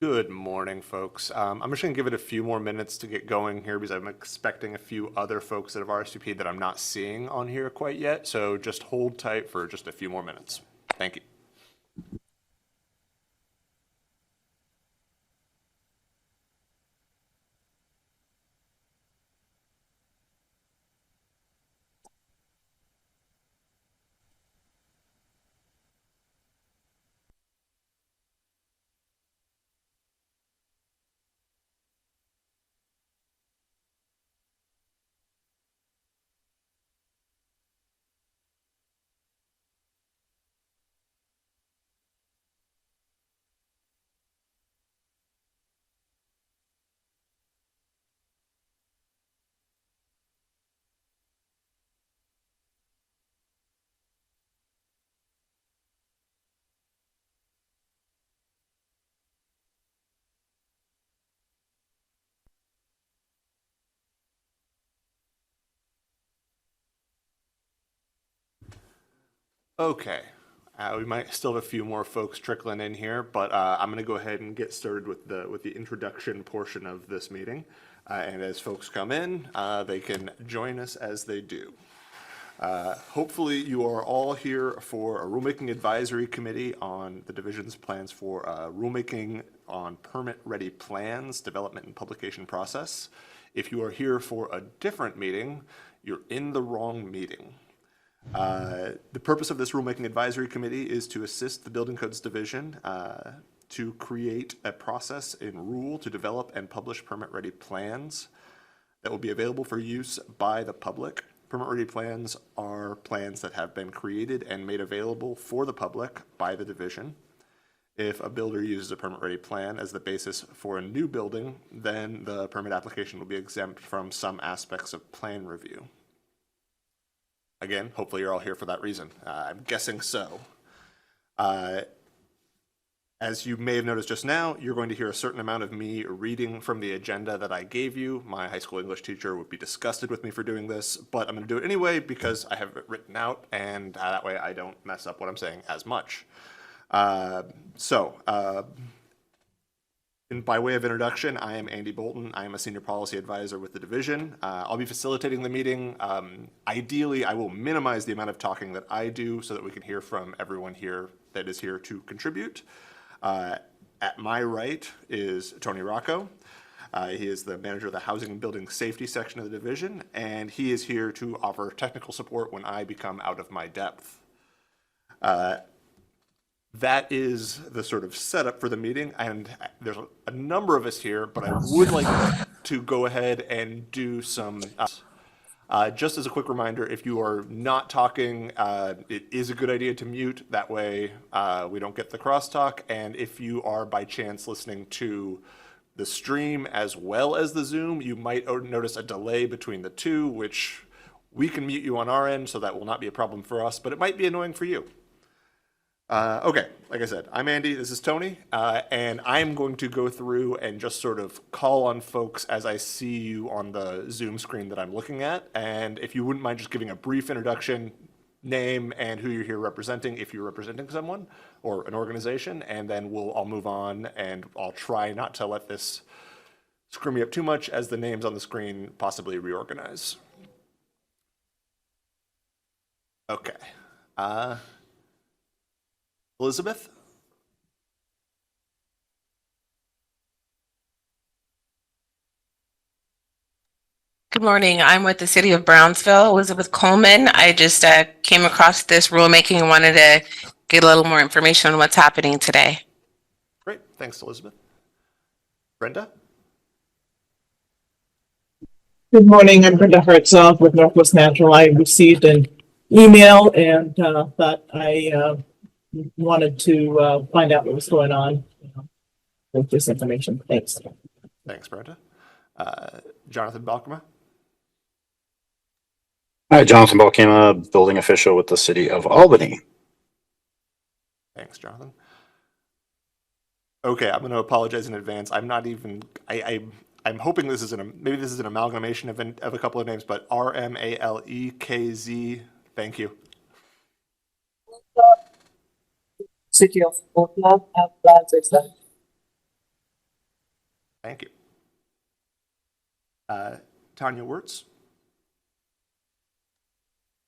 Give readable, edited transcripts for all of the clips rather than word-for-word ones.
Good morning, folks. I'm just going to give it a few more minutes to get going here because I'm expecting a few other folks that have RSVP'd that I'm not seeing on here quite yet. So just hold tight for just a few more minutes. Thank you. Okay. We might still have a few more folks trickling in here, but I'm going to go ahead and get started with the introduction portion of this meeting. And as folks come in, they can join us as they do. Hopefully you are all here for a rulemaking advisory committee on the division's plans for rulemaking on permit-ready plans, development and publication process. If you are here for a different meeting, you're in the wrong meeting. The purpose of this rulemaking advisory committee is to assist the Building Codes Division to create a process in rule to develop and publish permit-ready plans that will be available for use by the public. Permit-ready plans are plans that have been created and made available for the public by the division. If a builder uses a permit-ready plan as the basis for a new building, then the permit application will be exempt from some aspects of plan review. Again, hopefully you're all here for that reason. I'm guessing so. As you may have noticed just now, you're going to hear a certain amount of me reading from the agenda that I gave you. My high school English teacher would be disgusted with me for doing this, but I'm going to do it anyway because I have it written out, and that way I don't mess up what I'm saying as much. And by way of introduction, I am Andy Boulton. I am a senior policy advisor with the division. I'll be facilitating the meeting. Ideally, I will minimize the amount of talking that I do so that we can hear from everyone here that is here to contribute. At my right is Tony Rocco. He is the manager of the Housing and Building Safety section of the division, and he is here to offer technical support when I become out of my depth. That is the sort of setup for the meeting, and there's a number of us here, but I would like to go ahead and do some, just as a quick reminder, if you are not talking, it is a good idea to mute, that way we don't get the crosstalk, and if you are by chance listening to the stream as well as the Zoom, you might notice a delay between the two, which we can mute you on our end, so that will not be a problem for us, but it might be annoying for you. Okay, like I said, I'm Andy, this is Tony, and I'm going to go through and just sort of call on folks as I see you on the Zoom screen that I'm looking at, and if you wouldn't mind just giving a brief introduction, name, and who you're here representing, if you're representing someone or an organization, and then I'll move on, and I'll try not to let this screw me up too much as the names on the screen possibly reorganize. Okay. Elizabeth? Good morning. I'm with the City of Brownsville, Elizabeth Coleman. I just came across this rulemaking and wanted to get a little more information on what's happening today. Great. Thanks, Elizabeth. Brenda? Good morning. I'm Brenda Hartzoff with Northwest Natural. I received an email and thought I wanted to find out what was going on with this information. Thanks. Thanks, Brenda. Johnathan Balkema? Hi, Johnathan Balkema, building official with the City of Albany. Thanks, Jonathan. Okay, I'm going to apologize in advance. I'm not even, I'm hoping this is maybe this is an amalgamation of a couple of names, but RMALEKZ, thank you. City of Portland have plans, is that? Thank you. Tanya Wuertz.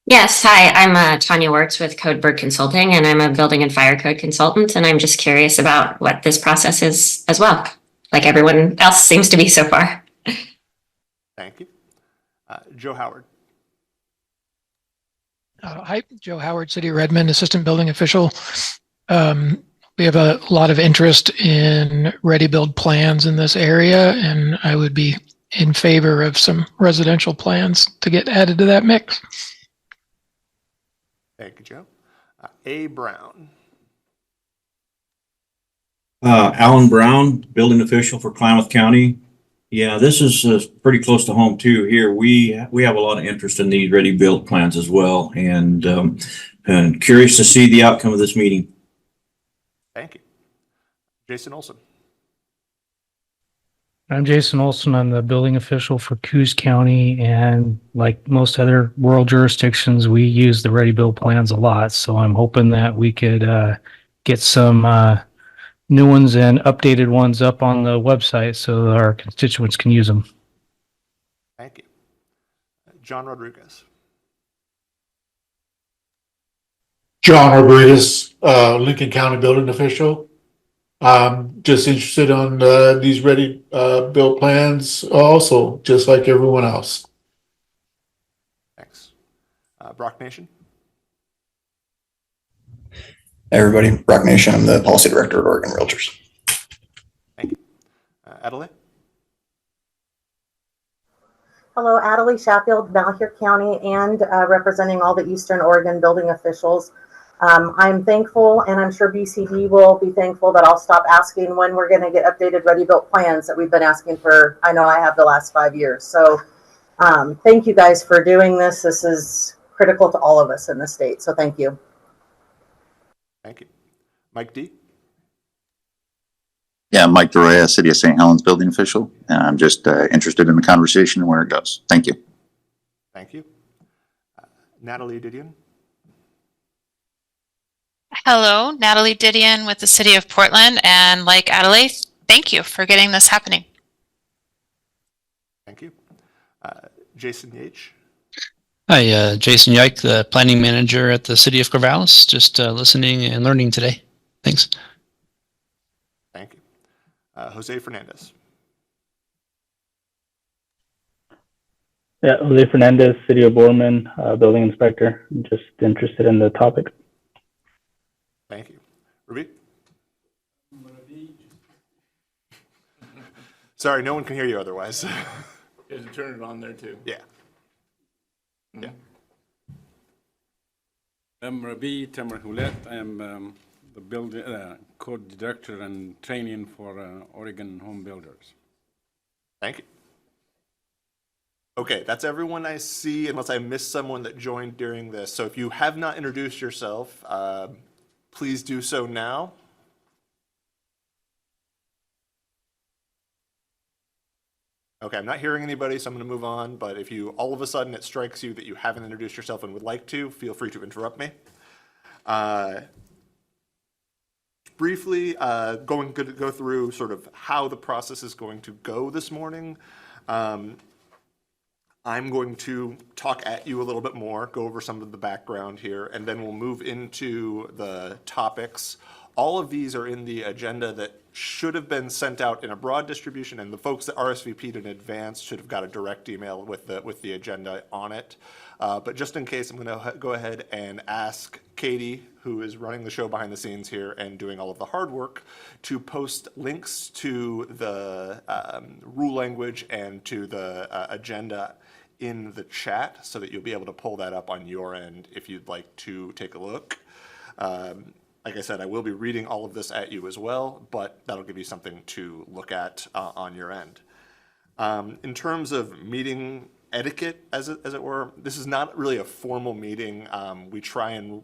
Yes, hi, I'm Tanya Wuertz with Codebird Consulting, and I'm a building and fire code consultant, and I'm just curious about what this process is as well, like everyone else seems to be so far. Thank you. Joe Howard. Hi, Joe Howard, City of Redmond, Assistant Building Official. We have a lot of interest in ready build plans in this area, and I would be in favor of some residential plans to get added to that mix. Thank you, Joe. A. Brown. Alan Brown, building official for Klamath County. Yeah, this is pretty close to home too. Here we have a lot of interest in these ready built plans as well, and curious to see the outcome of this meeting. Thank you. Jason Olson. I'm Jason Olson. I'm the building official for Coos County, and like most other rural jurisdictions, we use the ready build plans a lot. So I'm hoping that we could get some new ones and updated ones up on the website so our constituents can use them. Thank you. John Rodriguez. John Rodriguez, Lincoln County building official. I'm just interested on these ready built plans also, just like everyone else. Thanks. Brock Nation. Hey everybody, Rock Nation. I'm the policy director at Oregon Realtors. Thank you. Adele. Hello, Adele, Schaffeld, Malheur County, and representing all the Eastern Oregon building officials. I'm thankful, and I'm sure BCD will be thankful that I'll stop asking when we're going to get updated ready-built plans that we've been asking for, I know I have the last 5 years. So thank you guys for doing this. This is critical to all of us in the state, so thank you. Thank you. Mike D. Yeah, Mike Roia, City of St. Helens building official. And I'm just interested in the conversation and where it goes. Thank you. Thank you. Natalie Didion. Hello, Natalie Didion with the City of Portland, and like Adele, thank you for getting this happening. Thank you. Jason Yates. Hi, Jason Yike, the planning manager at the City of Corvallis, just listening and learning today. Thanks. Thank you. Jose Fernandez. Yeah, Jose Fernandez, City of Borman, building inspector. I'm just interested in the topic. Thank you. Ruby? Sorry, no one can hear you otherwise. You have to turn it on there too. Yeah. Yeah. I'm Rebai Tamerhoulet. I am the building code director and training for Oregon HomeBuilders. Thank you. Okay, that's everyone I see, unless I missed someone that joined during this. So if you have not introduced yourself, please do so now. Okay, I'm not hearing anybody, so I'm going to move on. But if you, all of a sudden, it strikes you that you haven't introduced yourself and would like to, feel free to interrupt me. Briefly, go through sort of how the process is going to go this morning. I'm going to talk at you a little bit more, go over some of the background here, and then we'll move into the topics. All of these are in the agenda that should have been sent out in a broad distribution, and the folks that RSVP'd in advance should have got a direct email with the agenda on it. But just in case, I'm going to go ahead and ask Katie, who is running the show behind the scenes here and doing all of the hard work, to post links to the rule language and to the agenda in the chat so that you'll be able to pull that up on your end if you'd like to take a look. Like I said, I will be reading all of this at you as well, but that'll give you something to look at on your end. In terms of meeting etiquette, as it were, this is not really a formal meeting. We try and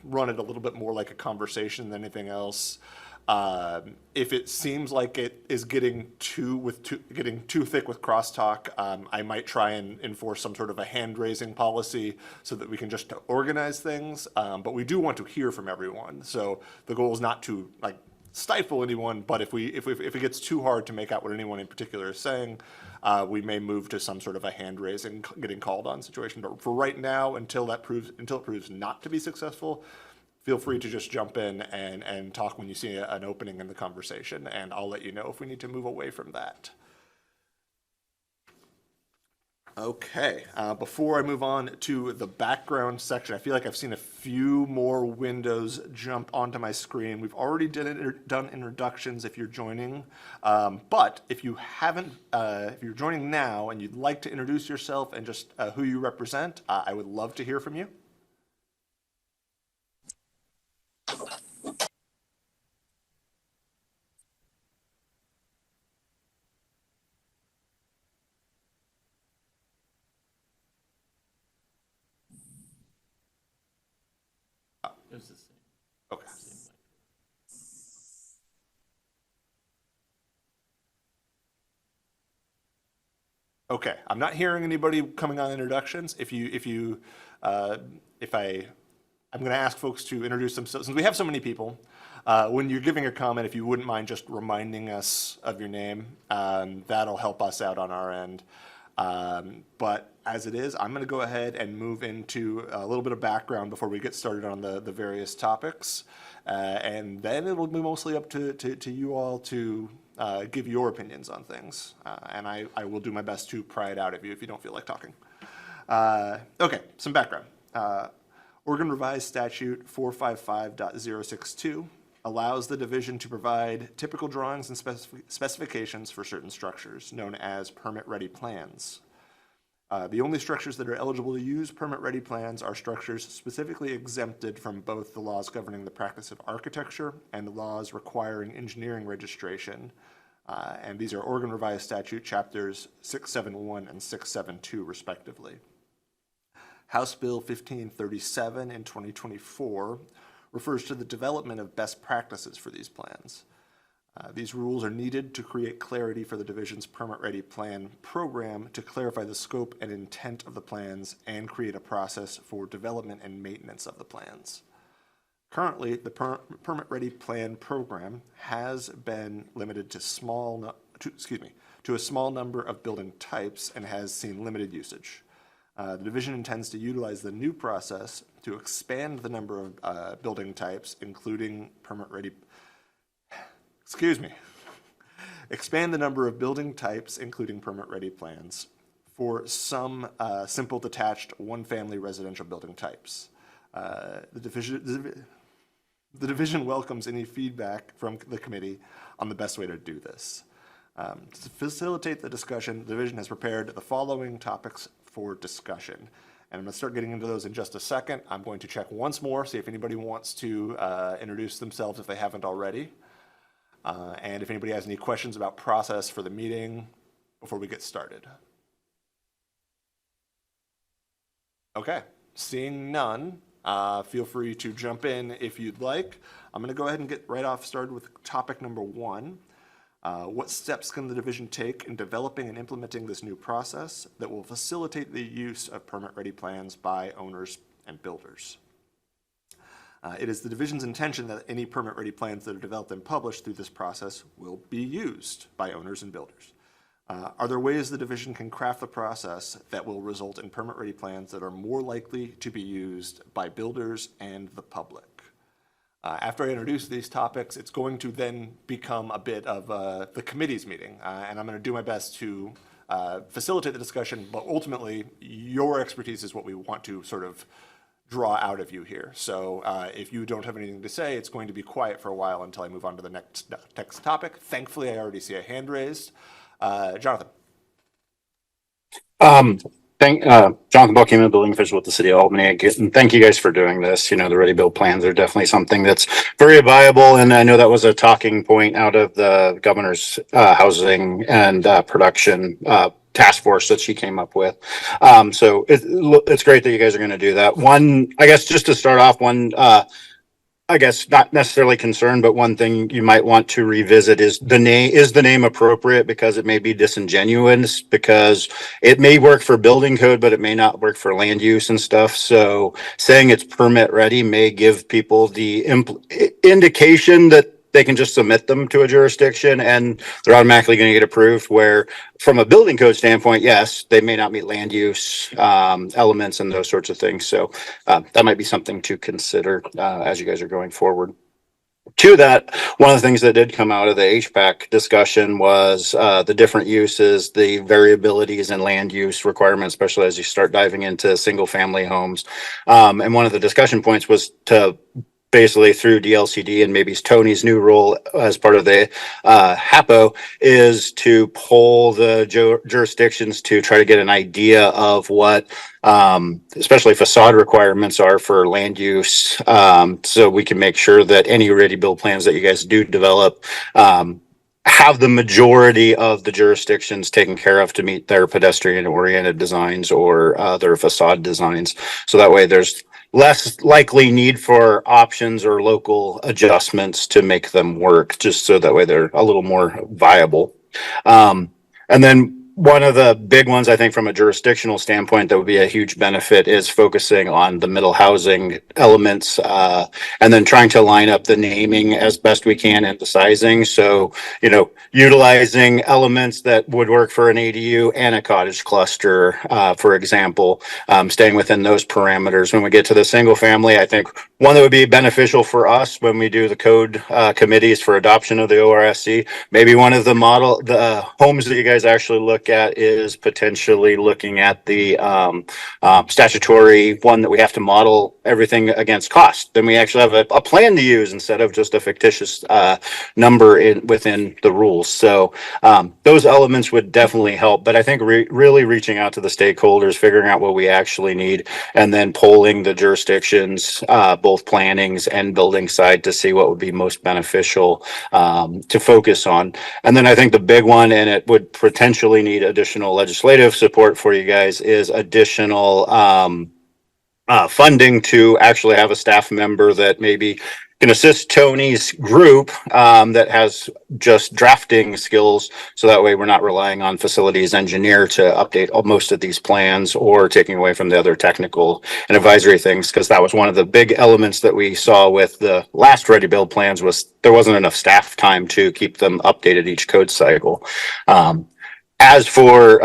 run it a little bit more like a conversation than anything else. If it seems like it is getting too thick with crosstalk, I might try and enforce some sort of a hand-raising policy so that we can just organize things. But we do want to hear from everyone. So the goal is not to stifle anyone, but if it gets too hard to make out what anyone in particular is saying, we may move to some sort of a hand raising, getting called on situation. But for right now, until it proves not to be successful, feel free to just jump in and talk when you see an opening in the conversation, and I'll let you know if we need to move away from that. Okay, before I move on to the background section, I feel like I've seen a few more windows jump onto my screen. We've already done introductions if you're joining, but if you haven't, if you're joining now and you'd like to introduce yourself and just who you represent, I would love to hear from you. Okay. Okay, I'm not hearing anybody coming on introductions. I'm going to ask folks to introduce themselves. Since we have so many people, when you're giving a comment, if you wouldn't mind just reminding us of your name, that'll help us out on our end. But as it is, I'm going to go ahead and move into a little bit of background before we get started on the various topics. And then it'll be mostly up to you all to give your opinions on things. And I will do my best to pry it out of you if you don't feel like talking. Okay, some background. Oregon Revised Statute 455.062 allows the division to provide typical drawings and specifications for certain structures, known as permit-ready plans. The only structures that are eligible to use permit-ready plans are structures specifically exempted from both the laws governing the practice of architecture and the laws requiring engineering registration. And these are Oregon Revised Statute Chapters 671 and 672, respectively. House Bill 1537 in 2024 refers to the development of best practices for these plans. These rules are needed to create clarity for the division's permit-ready plan program to clarify the scope and intent of the plans and create a process for development and maintenance of the plans. Currently, the permit-ready plan program has been limited to a small number of building types and has seen limited usage. The division intends to utilize the new process to expand the number of building types, including expand the number of building types, including permit-ready plans, for some simple detached one-family residential building types. The division welcomes any feedback from the committee on the best way to do this. To facilitate the discussion, the division has prepared the following topics for discussion. And I'm going to start getting into those in just a second. I'm going to check once more, see if anybody wants to introduce themselves if they haven't already. And if anybody has any questions about process for the meeting before we get started. Okay, seeing none, feel free to jump in if you'd like. I'm going to go ahead and get right off started with topic number 1. What steps can the division take in developing and implementing this new process that will facilitate the use of permit-ready plans by owners and builders? It is the division's intention that any permit-ready plans that are developed and published through this process will be used by owners and builders. Are there ways the division can craft the process that will result in permit-ready plans that are more likely to be used by builders and the public? After I introduce these topics, it's going to then become a bit of the committee's meeting, and I'm going to do my best to facilitate the discussion, but ultimately, your expertise is what we want to sort of draw out of you here. So if you don't have anything to say, it's going to be quiet for a while until I move on to the next topic. Thankfully, I already see a hand raised. Johnathan. Jonathan Balkema, building official with the city of Albany. And thank you guys for doing this. You know, the ready build plans are definitely something that's very viable. And I know that was a talking point out of the governor's housing and production task force that she came up with. So it's great that you guys are going to do that. One, I guess just to start off, I guess not necessarily concerned, but one thing you might want to revisit is the name. Is the name appropriate? Because it may be disingenuous, because it may work for building code, but it may not work for land use and stuff. So saying it's permit ready may give people the indication that they can just submit them to a jurisdiction and they're automatically going to get approved. Where from a building code standpoint, yes, they may not meet land use elements and those sorts of things. So that might be something to consider as you guys are going forward. To that, one of the things that did come out of the HPAC discussion was the different uses, the variabilities in land use requirements, especially as you start diving into single family homes. And one of the discussion points was to basically through DLCD and maybe Tony's new role as part of the HAPO is to poll the jurisdictions to try to get an idea of what especially facade requirements are for land use, so we can make sure that any ready build plans that you guys do develop have the majority of the jurisdictions taken care of to meet their pedestrian oriented designs or their facade designs. So that way there's less likely need for options or local adjustments to make them work, just so that way they're a little more viable. And then one of the big ones, I think, from a jurisdictional standpoint, that would be a huge benefit is focusing on the middle housing elements, and then trying to line up the naming as best we can and the sizing. So, you know, utilizing elements that would work for an ADU and a cottage cluster, for example, staying within those parameters. When we get to the single family, I think one that would be beneficial for us when we do the code committees for adoption of the ORSC, maybe one of the homes that you guys actually look at is potentially looking at the statutory one that we have to model everything against cost. Then we actually have a plan to use instead of just a fictitious number within the rules. So those elements would definitely help. But I think really reaching out to the stakeholders, figuring out what we actually need, and then polling the jurisdictions, both plannings and building side, to see what would be most beneficial to focus on. And then I think the big one, and it would potentially need additional legislative support for you guys, is additional funding to actually have a staff member that maybe can assist Tony's group that has just drafting skills. So that way we're not relying on facilities engineer to update most of these plans or taking away from the other technical and advisory things. Because that was one of the big elements that we saw with the last ready build plans, was there wasn't enough staff time to keep them updated each code cycle. As for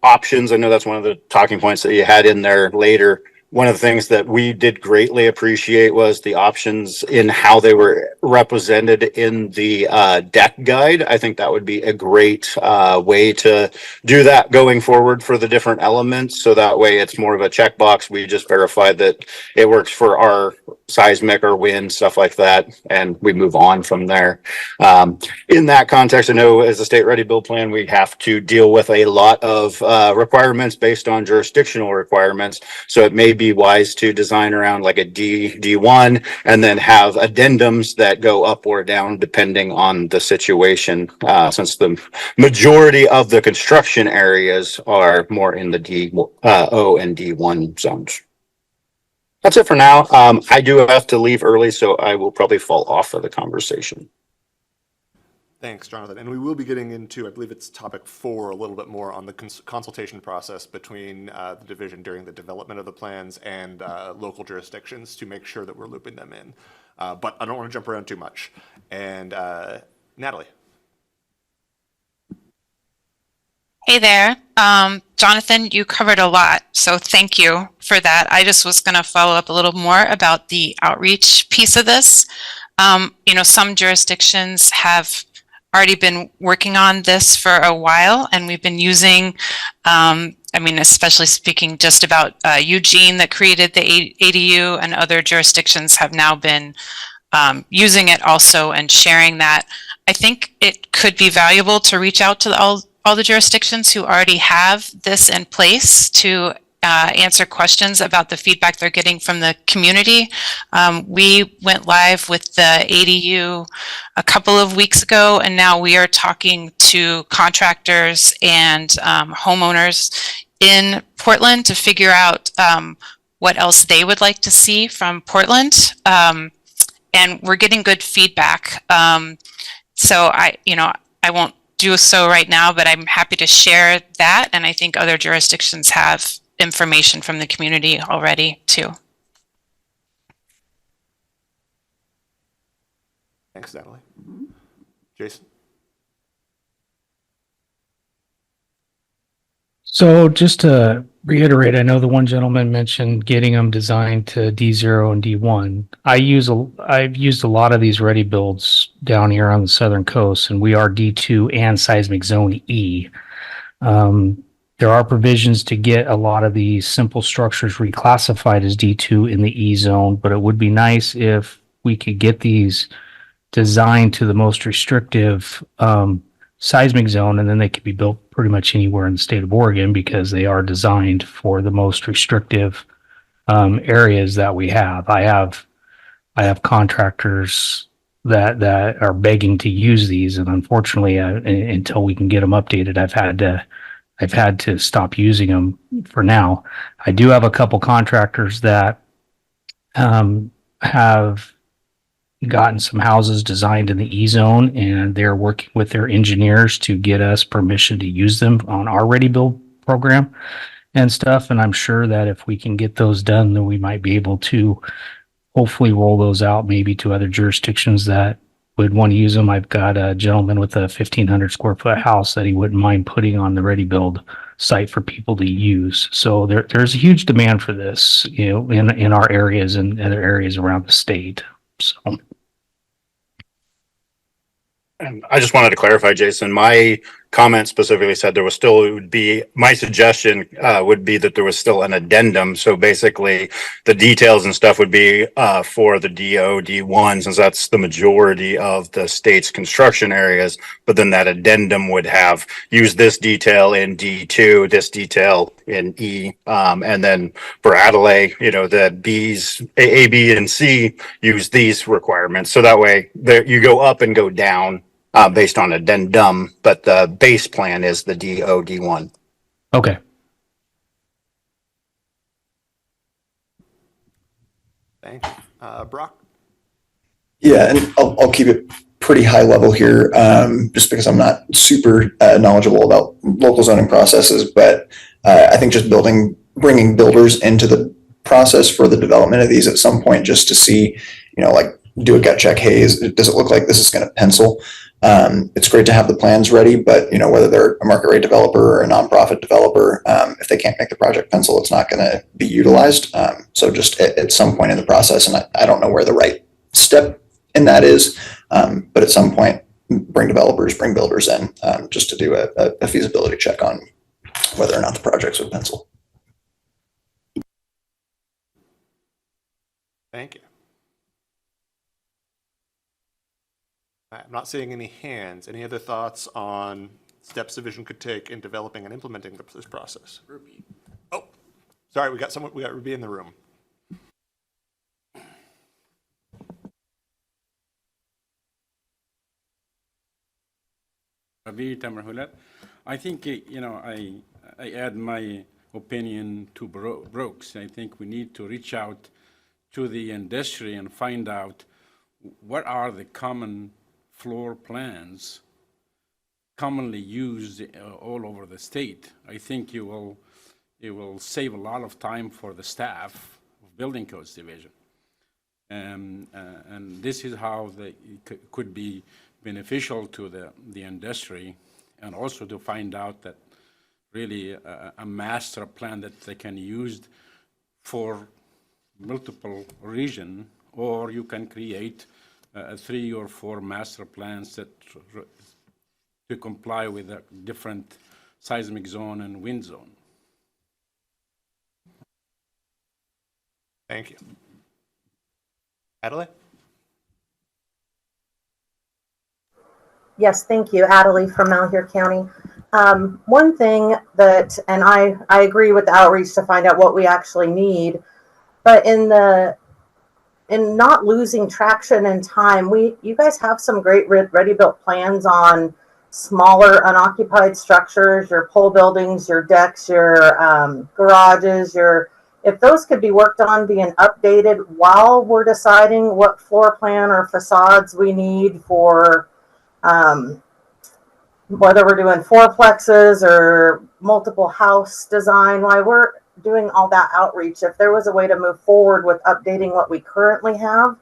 options, I know that's one of the talking points that you had in there later. One of the things that we did greatly appreciate was the options in how they were represented in the deck guide. I think that would be a great way to do that going forward for the different elements. So that way it's more of a checkbox. We just verify that it works for our seismic or wind, stuff like that, and we move on from there. In that context, I know as a state ready build plan, we have to deal with a lot of requirements based on jurisdictional requirements. So it may be wise to design around like a D1 and then have addendums that go up or down depending on the situation, since the majority of the construction areas are more in the O and D1 zones. That's it for now. I do have to leave early, so I will probably fall off of the conversation. Thanks, Johnathan. And we will be getting into, I believe it's topic 4, a little bit more on the consultation process between the division during the development of the plans and local jurisdictions to make sure that we're looping them in. But I don't want to jump around too much. And Natalie. Hey there. Johnathan, you covered a lot, so thank you for that. I just was going to follow up a little more about the outreach piece of this. You know, some jurisdictions have already been working on this for a while, and we've been using, I mean, especially speaking just about Eugene that created the ADU, and other jurisdictions have now been using it also and sharing that. I think it could be valuable to reach out to all the jurisdictions who already have this in place to answer questions about the feedback they're getting from the community. We went live with the ADU a couple of weeks ago, and now we are talking to contractors and homeowners in Portland to figure out what else they would like to see from Portland. And we're getting good feedback. So I won't do so right now, but I'm happy to share that. And I think other jurisdictions have information from the community already too. Thanks, Natalie. Jason? So just to reiterate, I know the one gentleman mentioned getting them designed to D0 and D1. I've used a lot of these ready builds down here on the southern coast, and we are D2 and seismic zone E. There are provisions to get a lot of these simple structures reclassified as D2 in the E zone, but it would be nice if we could get these designed to the most restrictive seismic zone, and then they could be built pretty much anywhere in the state of Oregon because they are designed for the most restrictive areas that we have. I have contractors that are begging to use these, and unfortunately, until we can get them updated, I've had to stop using them for now. I do have a couple contractors that have gotten some houses designed in the E zone, and they're working with their engineers to get us permission to use them on our Ready Build program and stuff. And I'm sure that if we can get those done, then we might be able to hopefully roll those out maybe to other jurisdictions that would want to use them. I've got a gentleman with a 1,500 square foot house that he wouldn't mind putting on the Ready Build site for people to use. So there's a huge demand for this, in our areas and other areas around the state. So. And I just wanted to clarify, Jason, my comment specifically said there was still, it would be, my suggestion would be that there was still an addendum. So basically the details and stuff would be for the DO, D1, since that's the majority of the state's construction areas. But then that addendum would have use this detail in D2, this detail in E. And then for Adelaide, the B's, A, B, and C use these requirements. So that way you go up and go down. Based on addendum, but the base plan is the DO D1. Okay. Thank you. Brock? Yeah, and I'll keep it pretty high level here, just because I'm not super knowledgeable about local zoning processes, but I think just bringing builders into the process for the development of these at some point, just to see, do a gut check. Hey, does it look like this is going to pencil? It's great to have the plans ready, but whether they're a market rate developer or a nonprofit developer, if they can't make the project pencil, it's not going to be utilized. So just at some point in the process, and I don't know where the right step in that is, but at some point, bring builders in, just to do a feasibility check on whether or not the projects would pencil. Thank you. I'm not seeing any hands. Any other thoughts on steps division could take in developing and implementing this process? Ruby. Oh, sorry, we got Ruby in the room. Tamerhoulet. I think, I add my opinion to Brooks. I think we need to reach out to the industry and find out what are the common floor plans commonly used all over the state. I think it will save a lot of time for the staff of Building Codes Division. And this is how it could be beneficial to the industry, and also to find out that really a master plan that they can use for multiple region, or you can create 3 or 4 master plans that to comply with a different seismic zone and wind zone. Thank you. Adele? Yes, thank you. Adele from Malheur County. One thing that, and I agree with the outreach to find out what we actually need, but in not losing traction and time, you guys have some great ready-built plans on smaller unoccupied structures, your pole buildings, your decks, your garages, if those could be worked on, being updated while we're deciding what floor plan or facades we need for whether we're doing fourplexes or multiple house design, while we're doing all that outreach, if there was a way to move forward with updating what we currently have,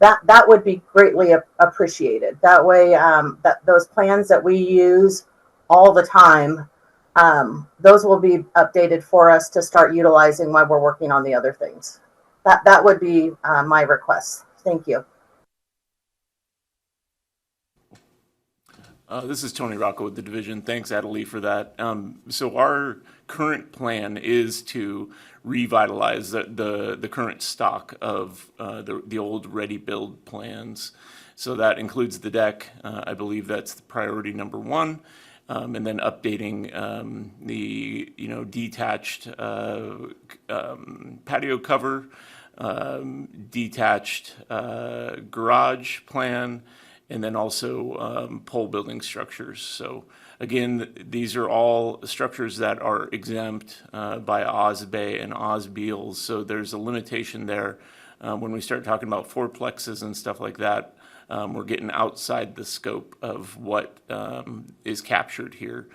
that would be greatly appreciated. That way, that those plans that we use all the time, those will be updated for us to start utilizing while we're working on the other things. That would be my request. Thank you. This is Tony Rocco with the division. Thanks, Adele, for that. So our current plan is to revitalize the current stock of the old ready-build plans. So that includes the deck. I believe that's the priority number one. And then updating the detached patio cover, detached garage plan, and then also pole building structures. So again, these are all structures that are exempt by OSBAY and OSBeals. So there's a limitation there. When we start talking about fourplexes and stuff like that, we're getting outside the scope of what is captured here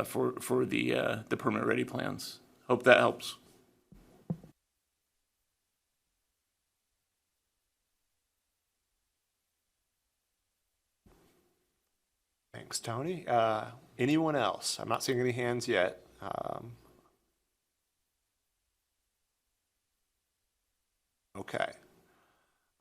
for the permit ready plans. Hope that helps. Thanks, Tony. Anyone else? I'm not seeing any hands yet. Okay.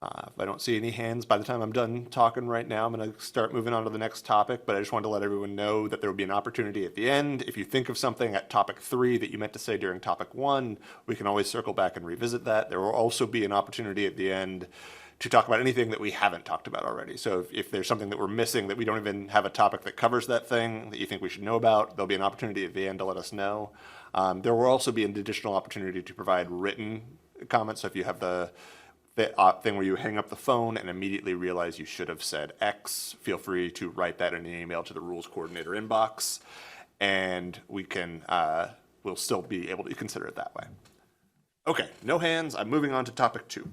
If I don't see any hands by the time I'm done talking right now, I'm going to start moving on to the next topic, but I just wanted to let everyone know that there will be an opportunity at the end. If you think of something at topic 3 that you meant to say during topic 1, we can always circle back and revisit that. There will also be an opportunity at the end to talk about anything that we haven't talked about already. So if there's something that we're missing, that we don't even have a topic that covers that thing that you think we should know about, there'll be an opportunity at the end to let us know. There will also be an additional opportunity to provide written comments. So if you have the thing where you hang up the phone and immediately realize you should have said X, feel free to write that in an email to the rules coordinator inbox, and we can, we'll still be able to consider it that way. Okay, no hands. I'm moving on to topic 2.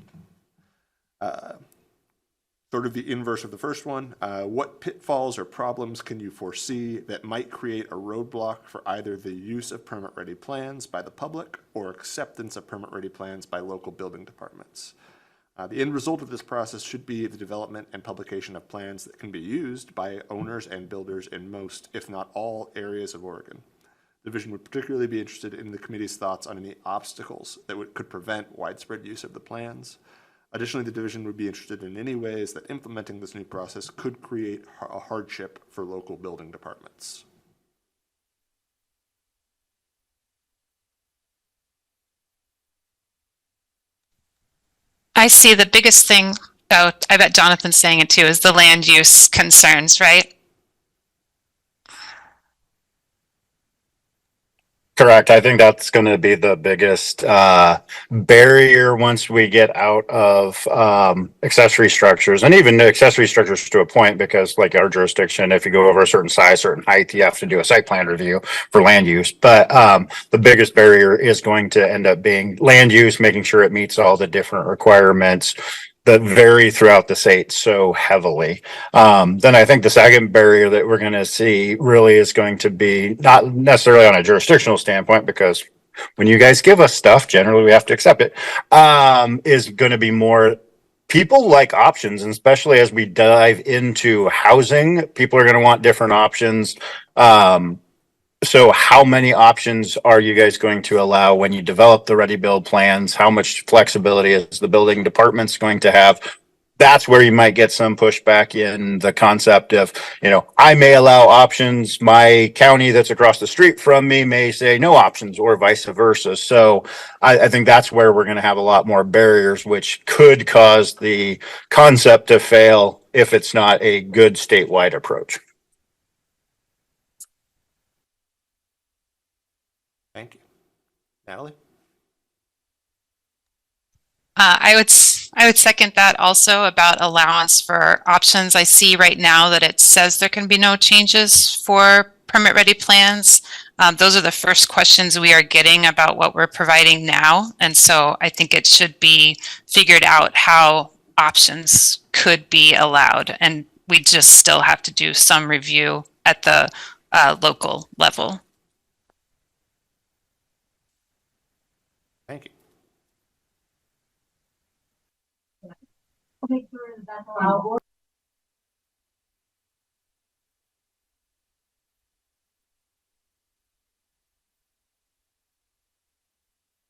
Sort of the inverse of the first one. What pitfalls or problems can you foresee that might create a roadblock for either the use of permit-ready plans by the public or acceptance of permit-ready plans by local building departments? The end result of this process should be the development and publication of plans that can be used by owners and builders in most, if not all, areas of Oregon. The division would particularly be interested in the committee's thoughts on any obstacles that could prevent widespread use of the plans. Additionally, the division would be interested in any ways that implementing this new process could create a hardship for local building departments. I see the biggest thing, oh, I bet Jonathan's saying it too, is the land use concerns, right? Correct. I think that's going to be the biggest barrier once we get out of accessory structures, and even accessory structures to a point, because like our jurisdiction, if you go over a certain size, certain height, you have to do a site plan review for land use. But the biggest barrier is going to end up being land use, making sure it meets all the different requirements that vary throughout the state so heavily. Then I think the second barrier that we're going to see really is going to be not necessarily on a jurisdictional standpoint, because when you guys give us stuff, generally we have to accept it, is going to be more people like options, and especially as we dive into housing, people are going to want different options. So how many options are you guys going to allow when you develop the ready build plans? How much flexibility is the building department's going to have? That's where you might get some pushback in the concept of, I may allow options. My county that's across the street from me may say no options, or vice versa. So I think that's where we're going to have a lot more barriers, which could cause the concept to fail if it's not a good statewide approach. Thank you. Natalie? I would second that also about allowance for options. I see right now that it says there can be no changes for permit ready plans. Those are the first questions we are getting about what we're providing now. And so I think it should be figured out how options could be allowed. And we just still have to do some review at the local level. Thank you. Okay, for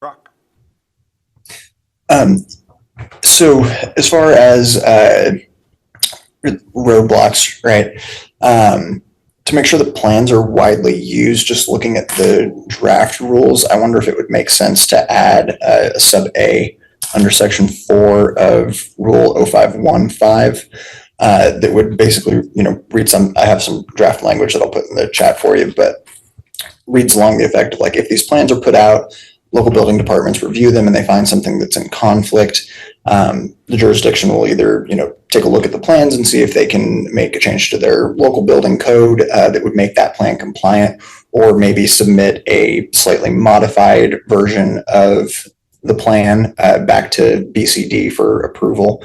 Rock. So as far as roadblocks, right? To make sure the plans are widely used, just looking at the draft rules, I wonder if it would make sense to add a sub A under section 4 of Rule 0515 that would basically, read I have some draft language that I'll put in the chat for you, but reads along the effect of like, if these plans are put out, local building departments review them and they find something that's in conflict, the jurisdiction will either, take a look at the plans and see if they can make a change to their local building code that would make that plan compliant, or maybe submit a slightly modified version of the plan back to BCD for approval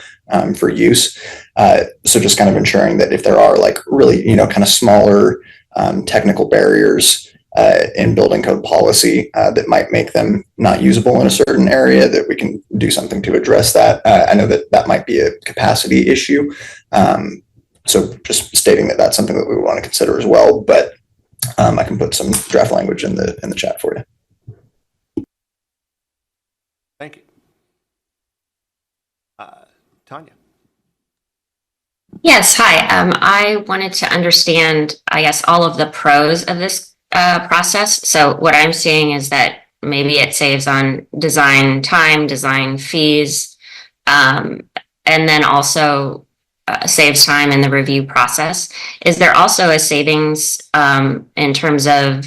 for use. So just kind of ensuring that if there are like really, kind of smaller technical barriers in building code policy that might make them not usable in a certain area, that we can do something to address that. I know that might be a capacity issue. So just stating that that's something that we want to consider as well, but I can put some draft language in the chat for you. Thank you. Tanya. Yes, hi. I wanted to understand, I guess, all of the pros of this process. So what I'm seeing is that maybe it saves on design time, design fees, and then also saves time in the review process. Is there also a savings in terms of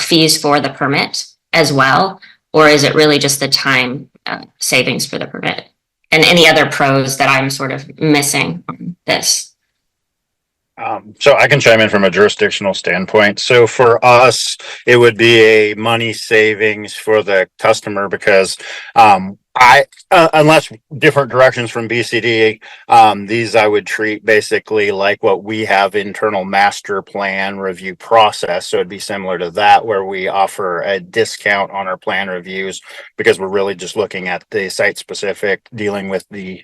fees for the permit as well? Or is it really just the time savings for the permit? And any other pros that I'm sort of missing on this? So I can chime in from a jurisdictional standpoint. So for us, it would be a money savings for the customer because unless different directions from BCD, these I would treat basically like what we have internal master plan review process. So it'd be similar to that, where we offer a discount on our plan reviews because we're really just looking at the site specific, dealing with the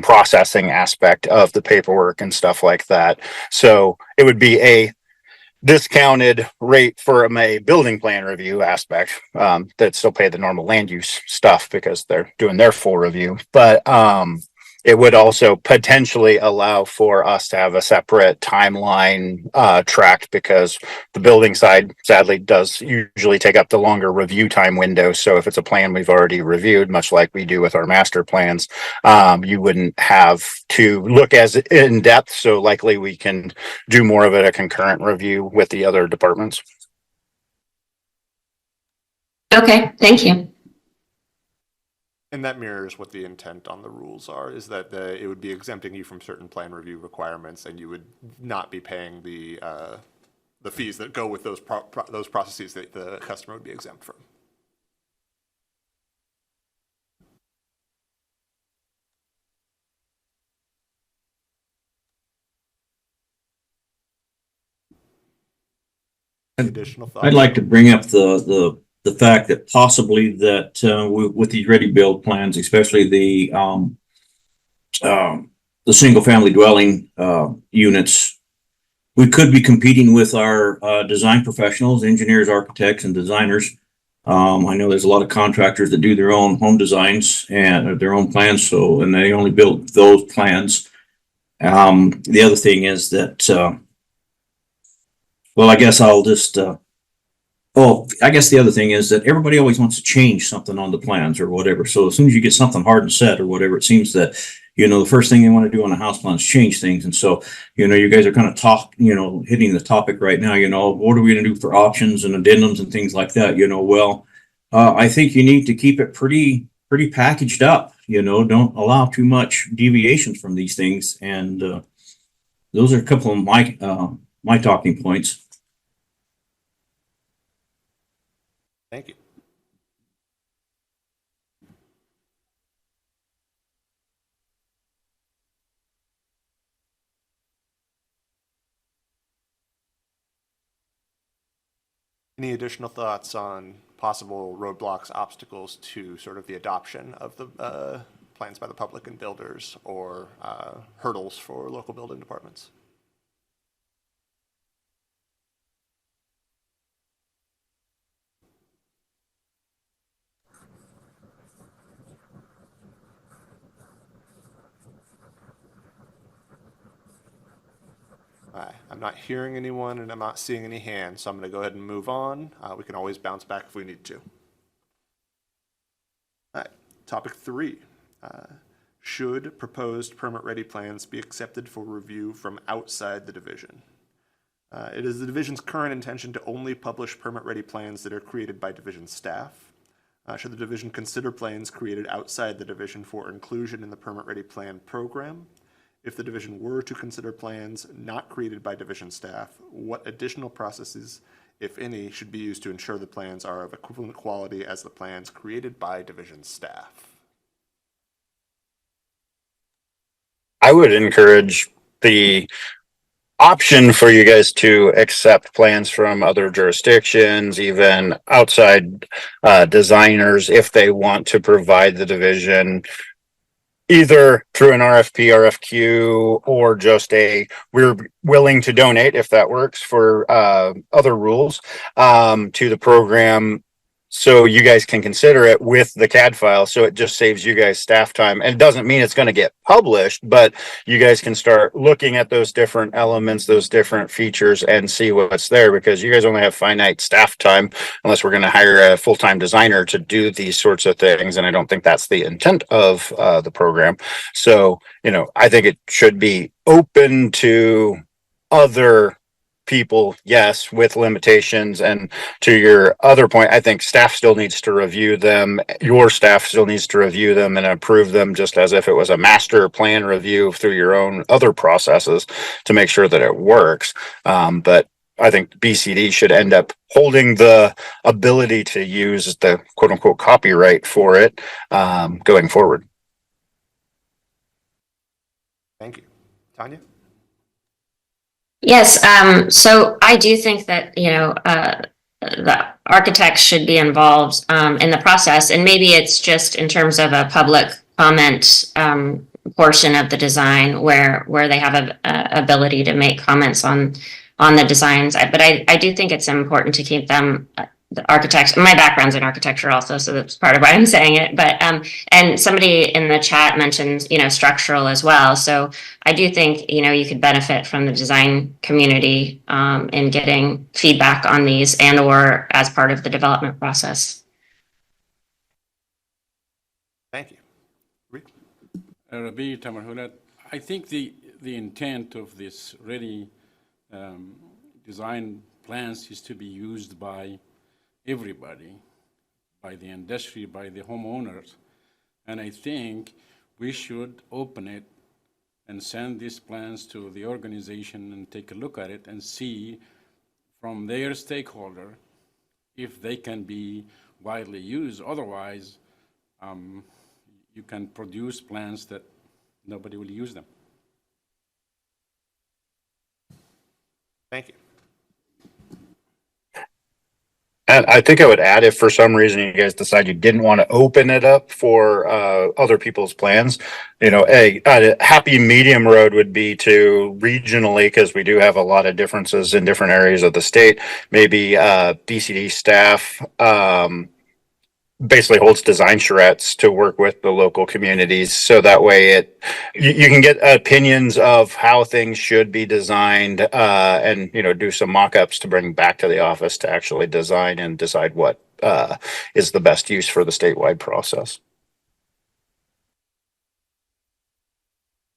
processing aspect of the paperwork and stuff like that. So it would be a discounted rate for a building plan review aspect that still pay the normal land use stuff because they're doing their full review. But it would also potentially allow for us to have a separate timeline tracked because the building side sadly does usually take up the longer review time window. So if it's a plan we've already reviewed, much like we do with our master plans, you wouldn't have to look as in depth. So likely we can do more of it a concurrent review with the other departments. Okay, thank you. And that mirrors what the intent on the rules are, is that it would be exempting you from certain plan review requirements, and you would not be paying the fees that go with those processes that the customer would be exempt from. Additional thoughts? I'd like to bring up the fact that possibly that with these ready build plans, especially the single family dwelling units, we could be competing with our design professionals, engineers, architects, and designers. I know there's a lot of contractors that do their own home designs and their own plans, and they only build those plans. The other thing is that, well, I guess I'll just, I guess the other thing is that everybody always wants to change something on the plans or whatever. So as soon as you get something hard and set or whatever, it seems that, the first thing they want to do on a house plan is change things. And so, you guys are kind of hitting the topic right now, what are we going to do for options and addendums and things like that? Well, I think you need to keep it pretty packaged up, don't allow too much deviations from these things. And those are a couple of my talking points. Thank you. Any additional thoughts on possible roadblocks, obstacles to sort of the adoption of plans by the public and builders or hurdles for local building departments. I'm not hearing anyone and I'm not seeing any hands, so I'm going to go ahead and move on. We can always bounce back if we need to. All right, topic 3. Should proposed permit-ready plans be accepted for review from outside the division? It is the division's current intention to only publish permit-ready plans that are created by division staff. Should the division consider plans created outside the division for inclusion in the permit-ready plan program? If the division were to consider plans not created by division staff, what additional processes, if any, should be used to ensure the plans are of equivalent quality as the plans created by division staff? I would encourage the option for you guys to accept plans from other jurisdictions, even outside designers, if they want to provide the division either through an RFP, RFQ, or just we're willing to donate, if that works, for other rules to the program, so you guys can consider it with the CAD file. So it just saves you guys staff time. And it doesn't mean it's going to get published, but you guys can start looking at those different elements, those different features, and see what's there, because you guys only have finite staff time unless we're going to hire a full-time designer to do these sorts of things. And I don't think that's the intent of the program. So, I think it should be open to other people, yes, with limitations. And to your other point, I think staff still needs to review them. Your staff still needs to review them and approve them, just as if it was a master plan review through your own other processes to make sure that it works. But I think BCD should end up holding the ability to use the quote unquote copyright for it going forward. Thank you. Tanya? Yes, so I do think that, the architects should be involved in the process, and maybe it's just in terms of a public comment portion of the design where they have a ability to make comments on the designs. But I do think it's important to keep them, the architects. My background's in architecture also, so that's part of why I'm saying it. But and somebody in the chat mentioned structural as well. So I do think you could benefit from the design community in getting feedback on these and or as part of the development process. Thank you. Rebai, Tamerhoulet, I think the intent of this ready design plans is to be used by everybody, by the industry, by the homeowners. And I think we should open it and send these plans to the organization and take a look at it and see from their stakeholder if they can be widely used. Otherwise, you can produce plans that nobody will use them. Thank you. And I think I would add, if for some reason you guys decide you didn't want to open it up for other people's plans, a happy medium road would be to regionally, because we do have a lot of differences in different areas of the state, maybe BCD staff basically holds design charrettes to work with the local communities, so that way you can get opinions of how things should be designed and do some mock-ups to bring back to the office to actually design and decide what is the best use for the statewide process.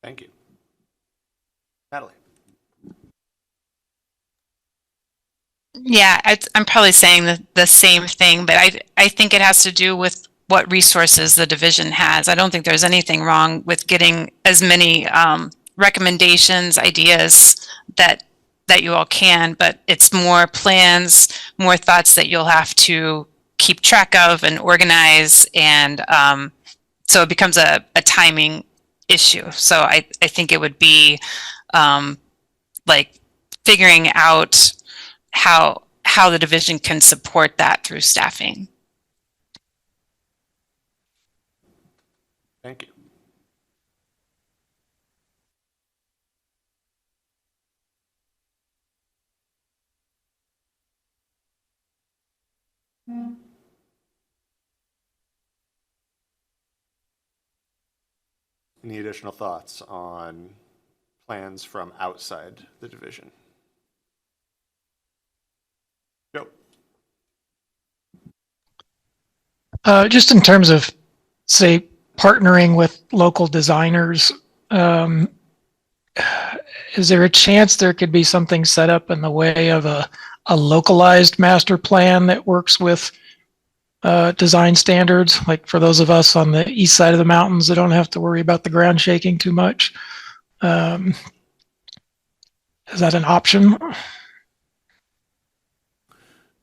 Thank you. Natalie? Yeah, I'm probably saying the same thing, but I think it has to do with what resources the division has. I don't think there's anything wrong with getting as many recommendations, ideas that you all can, but it's more plans, more thoughts that you'll have to keep track of and organize, and so it becomes a timing issue. So I think it would be like figuring out how the division can support that through staffing. Thank you. Any additional thoughts on plans from outside the division? Yep. Just in terms of, say, partnering with local designers, is there a chance there could be something set up in the way of a localized master plan that works with design standards? Like for those of us on the east side of the mountains that don't have to worry about the ground shaking too much. Is that an option?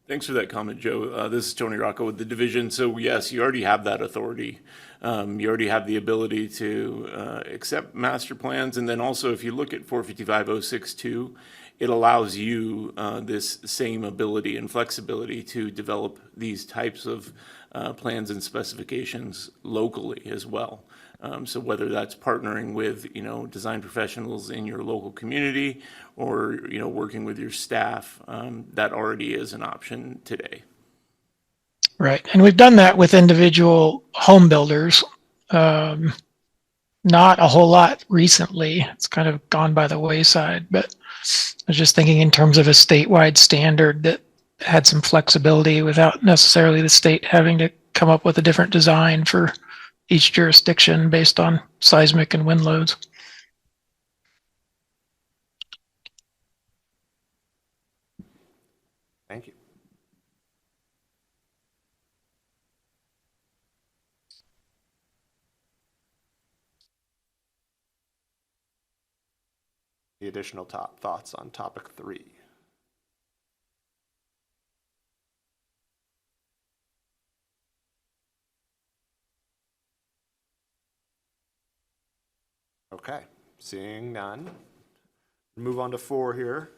Thanks for that comment, Joe. This is Tony Rocco with the division. So yes, you already have that authority. You already have the ability to accept master plans. And then also, if you look at 455-062, it allows you this same ability and flexibility to develop these types of plans and specifications locally as well. So whether that's partnering with, design professionals in your local community or, working with your staff, that already is an option today. Right. And we've done that with individual home builders. Not a whole lot recently. It's kind of gone by the wayside, but I was just thinking in terms of a statewide standard that had some flexibility without necessarily the state having to come up with a different design for each jurisdiction based on seismic and wind loads. Thank you. The additional thoughts on topic 3. Okay, seeing none. Move on to 4 here.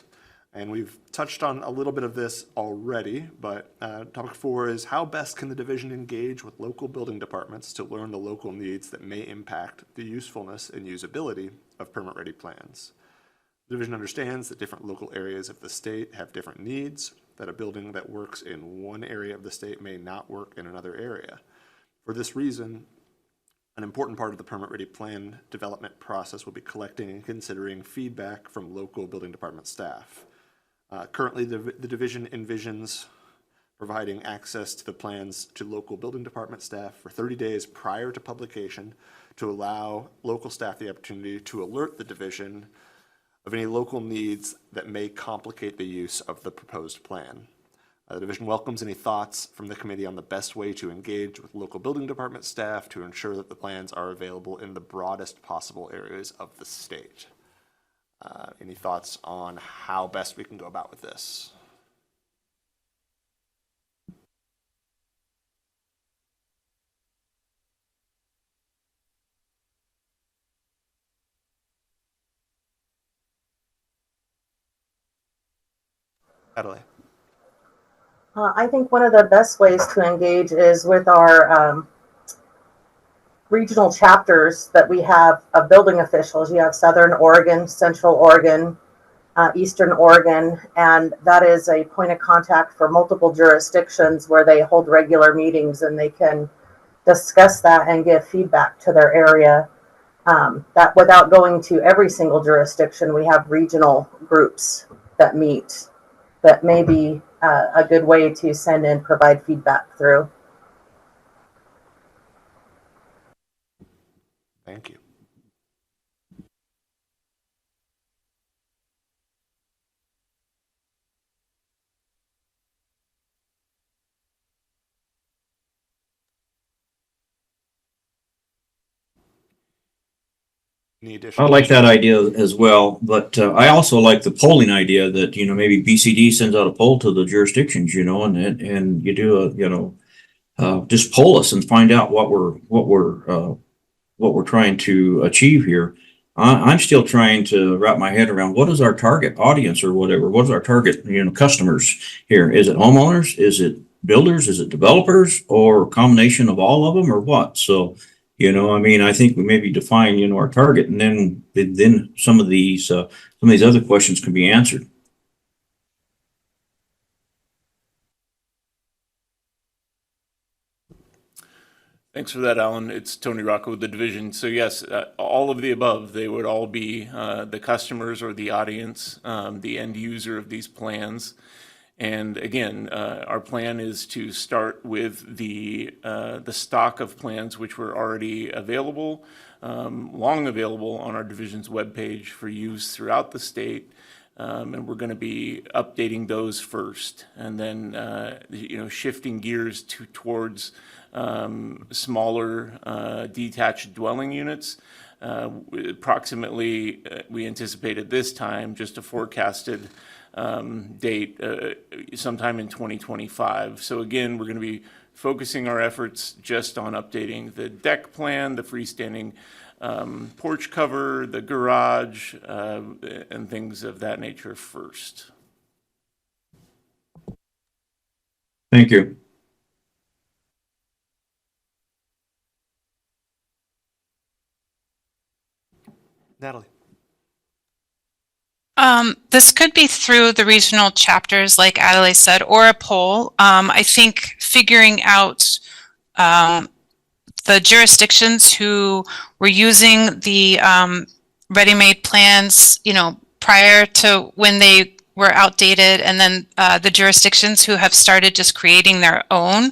And we've touched on a little bit of this already, but topic 4 is how best can the division engage with local building departments to learn the local needs that may impact the usefulness and usability of permit-ready plans. The division understands that different local areas of the state have different needs, that a building that works in one area of the state may not work in another area. For this reason, an important part of the permit-ready plan development process will be collecting and considering feedback from local building department staff. Currently, the division envisions providing access to the plans to local building department staff for 30 days prior to publication to allow local staff the opportunity to alert the division of any local needs that may complicate the use of the proposed plan. The division welcomes any thoughts from the committee on the best way to engage with local building department staff to ensure that the plans are available in the broadest possible areas of the state. Any thoughts on how best we can go about with this? Adele. I think one of the best ways to engage is with our regional chapters that we have of building officials. You have Southern Oregon, Central Oregon, Eastern Oregon, and that is a point of contact for multiple jurisdictions where they hold regular meetings and they can discuss that and give feedback to their area. That without going to every single jurisdiction, we have regional groups that meet that may be a good way to send and provide feedback through. Thank you. I like that idea as well, but I also like the polling idea that, maybe BCD sends out a poll to the jurisdictions, and you do just poll us and find out what we're trying to achieve here. I'm still trying to wrap my head around what is our target audience or whatever. What is our target, customers here? Is it homeowners? Is it builders? Is it developers, or a combination of all of them, or what? So, I think we maybe define, our target, and then some of these other questions can be answered. Thanks for that, Alan. It's Tony Rocco with the division. So yes, all of the above, they would all be the customers or the audience, the end user of these plans. And again, our plan is to start with the stock of plans which were already available, long available on our division's webpage for use throughout the state. And we're going to be updating those first, and then shifting gears towards smaller detached dwelling units. Approximately, we anticipate at this time, just a forecasted date, sometime in 2025. So again, we're going to be focusing our efforts just on updating the deck plan, the freestanding porch cover, the garage, and things of that nature first. Thank you. Natalie. This could be through the regional chapters, like Adele said, or a poll. I think figuring out the jurisdictions who were using the ready-made plans, prior to when they were outdated, and then the jurisdictions who have started just creating their own,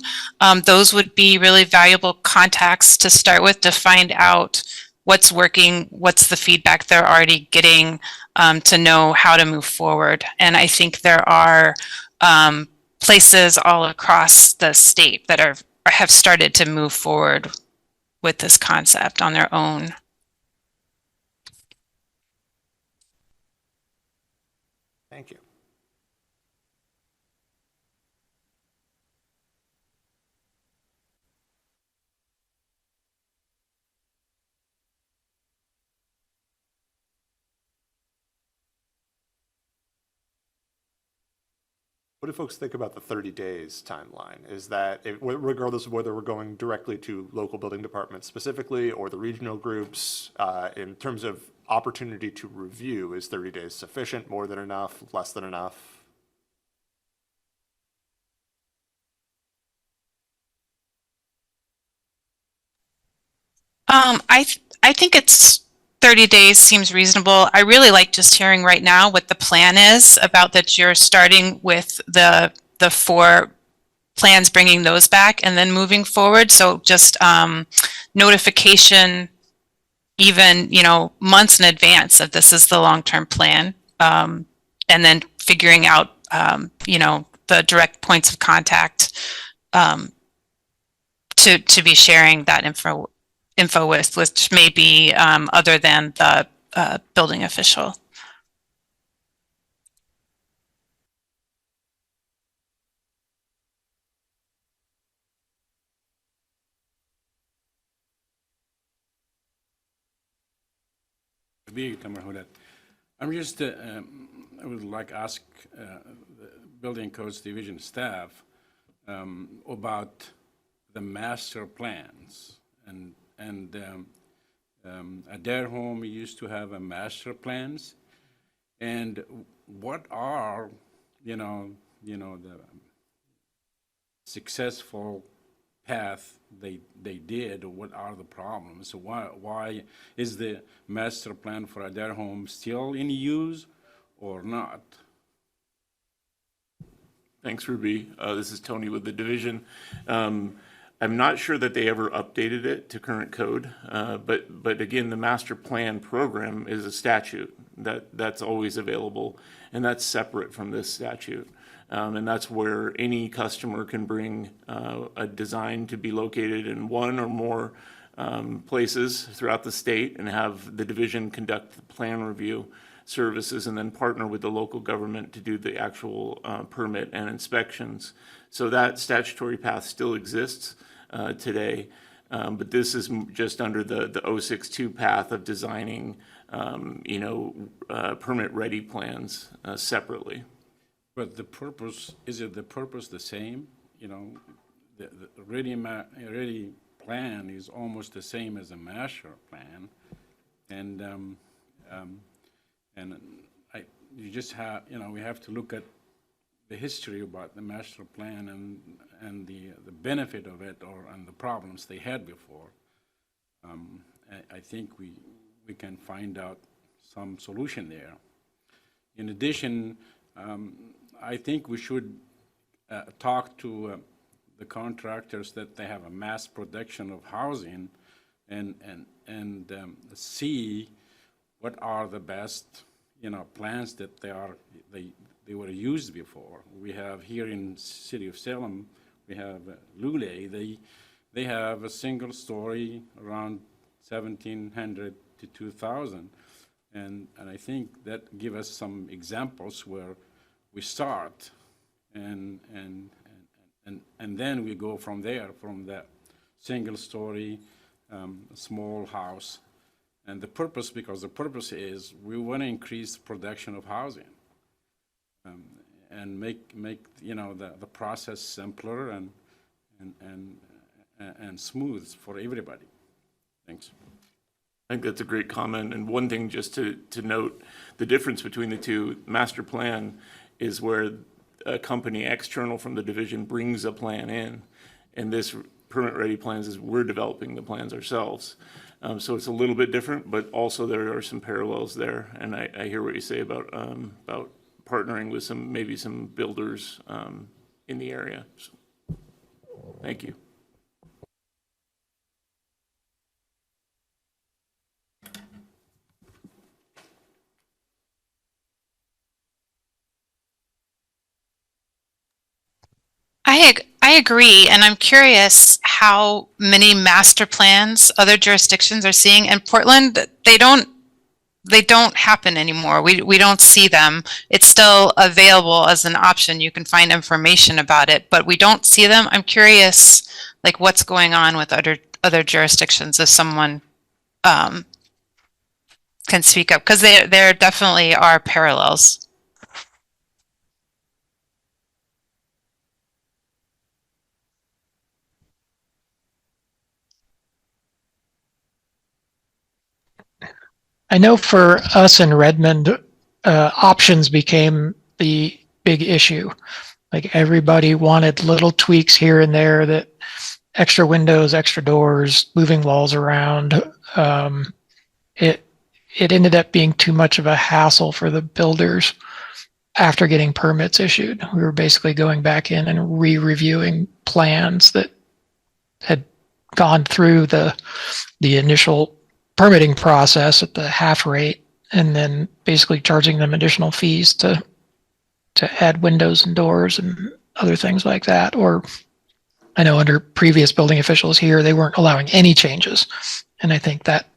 those would be really valuable contacts to start with to find out what's working, what's the feedback they're already getting, to know how to move forward. And I think there are places all across the state that have started to move forward with this concept on their own. Thank you. What do folks think about the 30 days timeline? Is that, regardless of whether we're going directly to local building departments specifically or the regional groups, in terms of opportunity to review, is 30 days sufficient, more than enough, less than enough? I think it's 30 days seems reasonable. I really like just hearing right now what the plan is about, that you're starting with the 4 plans, bringing those back and then moving forward. So just notification, even, months in advance that this is the long-term plan. And then figuring out, the direct points of contact to be sharing that info with, which may be other than the building official. Tamerhoulet. I'm just, I would like to ask the Building Codes Division staff about the master plans. And at their home, we used to have a master plans. And what are, the successful path they did, or what are the problems? So why is the master plan for their home still in use or not? Thanks, Ruby. This is Tony with the division. I'm not sure that they ever updated it to current code, but again, the master plan program is a statute that's always available, and that's separate from this statute. And that's where any customer can bring a design to be located in one or more places throughout the state and have the division conduct the plan review services and then partner with the local government to do the actual permit and inspections. So that statutory path still exists today, but this is just under the 062 path of designing, permit-ready plans separately. But the purpose, is it the purpose the same? The ready plan is almost the same as a master plan. And you just have, we have to look at the history about the master plan and the benefit of it and the problems they had before, I think we can find out some solution there. In addition, I think we should talk to the contractors that they have a mass production of housing and see what are the best, plans that they were used before. We have here in city of Salem, we have Lule. They have a single story around 1,700 to 2,000. And I think that give us some examples where we start and then we go from there, from that single story, small house. And the purpose is we want to increase production of housing and make the process simpler and smooth for everybody. Thanks. I think that's a great comment. And one thing just to note, the difference between the two, master plan is where a company external from the division brings a plan in, and this permit-ready plans is we're developing the plans ourselves. So it's a little bit different, but also there are some parallels there. And I hear what you say about partnering with maybe some builders in the area. So, thank you. I agree, and I'm curious how many master plans other jurisdictions are seeing. In Portland, they don't happen anymore. We don't see them. It's still available as an option. You can find information about it, but we don't see them. I'm curious, like, what's going on with other jurisdictions, if someone can speak up, because there definitely are parallels. I know for us in Redmond, options became the big issue. Like everybody wanted little tweaks here and there, that extra windows, extra doors, moving walls around. It ended up being too much of a hassle for the builders after getting permits issued. We were basically going back in and re-reviewing plans that had gone through the initial permitting process at the half rate, and then basically charging them additional fees to add windows and doors and other things like that. Or I know under previous building officials here, they weren't allowing any changes. And I think that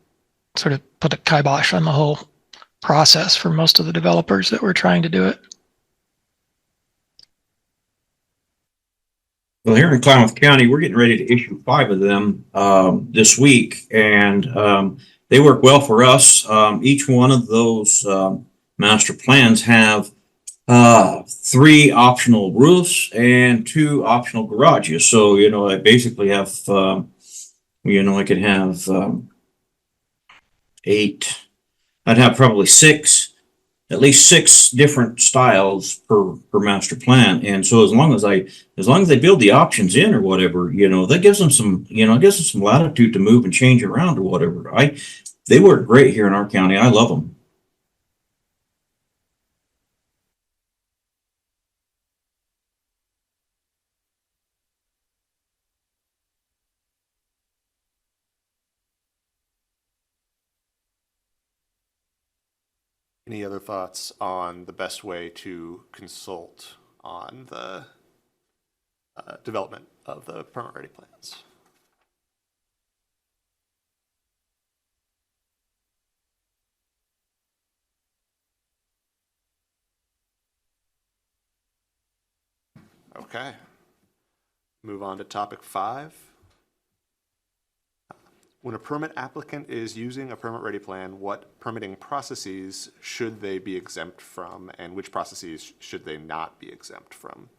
sort of put a kibosh on the whole process for most of the developers that were trying to do it. Well, here in Klamath County, we're getting ready to issue 5 of them this week, and they work well for us. Each one of those master plans have 3 optional roofs and 2 optional garages. So, I basically have, I could have 8. I'd have probably 6. At least 6 different styles per master plan. And so as long as they build the options in or whatever, that gives them some, some latitude to move and change around or whatever. They work great here in our county. I love them. Any other thoughts on the best way to consult on the development of the permit-ready plans? Okay. Move on to topic 5. When a permit applicant is using a permit-ready plan, what permitting processes should they be exempt from, and which processes should they not be exempt from?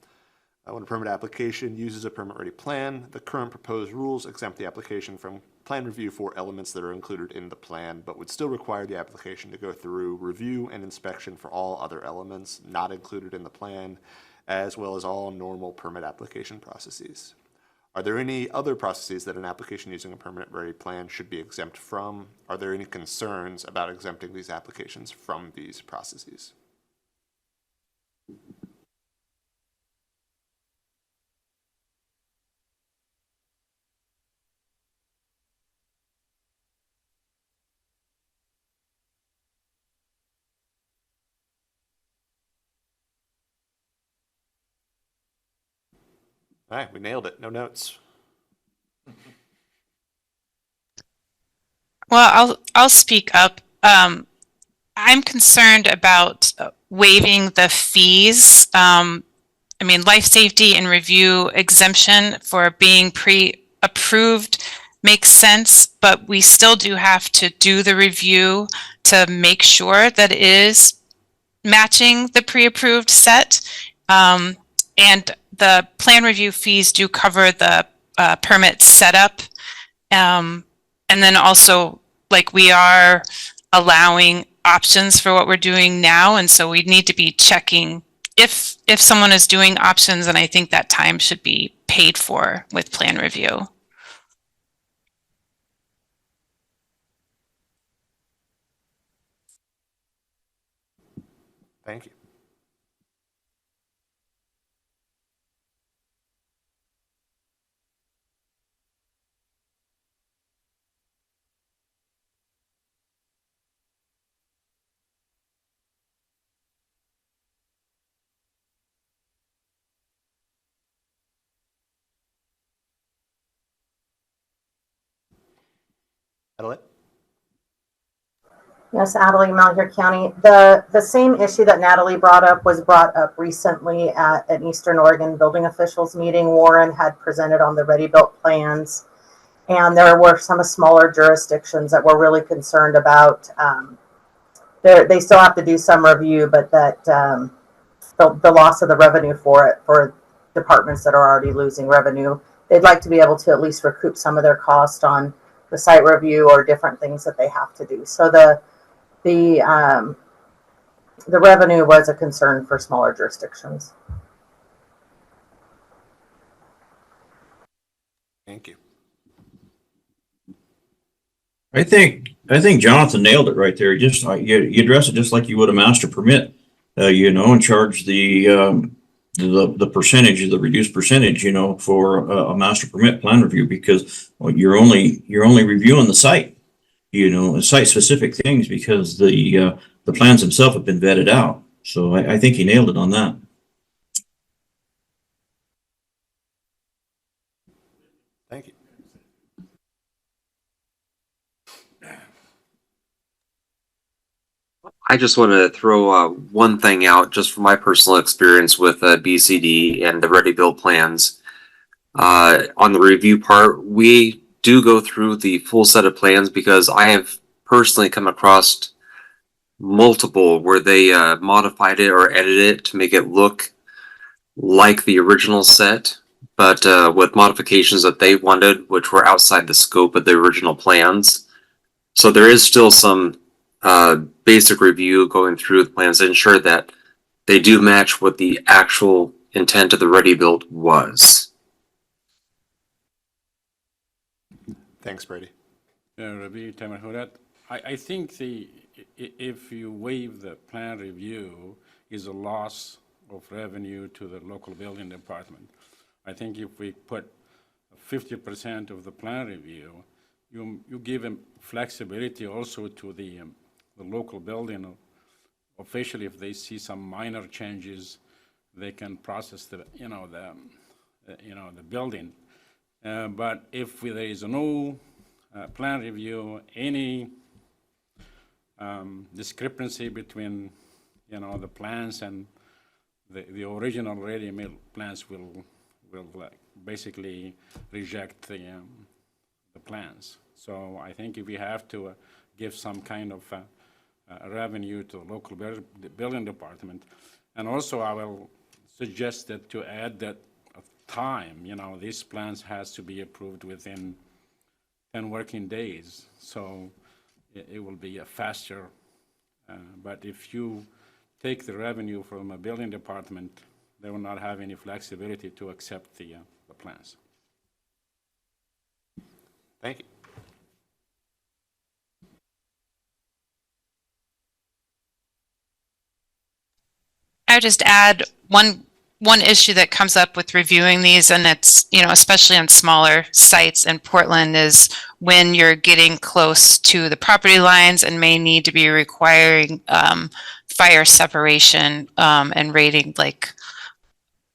When a permit application uses a permit-ready plan, the current proposed rules exempt the application from plan review for elements that are included in the plan, but would still require the application to go through review and inspection for all other elements not included in the plan, as well as all normal permit application processes. Are there any other processes that an application using a permit-ready plan should be exempt from? Are there any concerns about exempting these applications from these processes? All right, we nailed it. No notes. Well, I'll speak up. I'm concerned about waiving the fees. I mean, life safety and review exemption for being pre-approved makes sense, but we still do have to do the review to make sure that it is matching the pre-approved set. And the plan review fees do cover the permit setup. And then also, like, we are allowing options for what we're doing now, and so we need to be checking if someone is doing options, and I think that time should be paid for with plan review. Thank you. Adele? Yes, Adele, Malheur County. The same issue that Natalie brought up was brought up recently at an Eastern Oregon building officials meeting. Warren had presented on the ready-built plans, and there were some smaller jurisdictions that were really concerned about. They still have to do some review, but that the loss of the revenue for departments that are already losing revenue, they'd like to be able to at least recoup some of their cost on the site review or different things that they have to do. So the revenue was a concern for smaller jurisdictions. Thank you. I think Johnathan nailed it right there. Just you address it just like you would a master permit, and charge the percentage, the reduced percentage, for a master permit plan review, because you're only reviewing the site, site specific things, because the plans themselves have been vetted out. So I think he nailed it on that. Thank you. I just want to throw one thing out just from my personal experience with BCD and the ready build plans. On the review part, we do go through the full set of plans, because I have personally come across multiple where they modified it or edited it to make it look like the original set, but with modifications that they wanted, which were outside the scope of the original plans. So there is still some basic review going through the plans to ensure that they do match what the actual intent of the ready build was. Thanks, Brady. Rebai, Tamerhoulet. I think if you waive the plan review, is a loss of revenue to the local building department. I think if we put 50% of the plan review, you give them flexibility also to the local building officially. If they see some minor changes, they can process the building. But if there is no plan review, any discrepancy between the plans and the original ready-made plans will basically reject the plans. So I think if we have to give some kind of revenue to the local building department, and also I will suggest that to add that time, these plans has to be approved within 10 working days, so it will be a faster. But if you take the revenue from a building department they will not have any flexibility to accept the plans. Thank you. I would just add one issue that comes up with reviewing these, and it's, you know, especially on smaller sites in Portland, is when you're getting close to the property lines and may need to be requiring fire separation and rating, like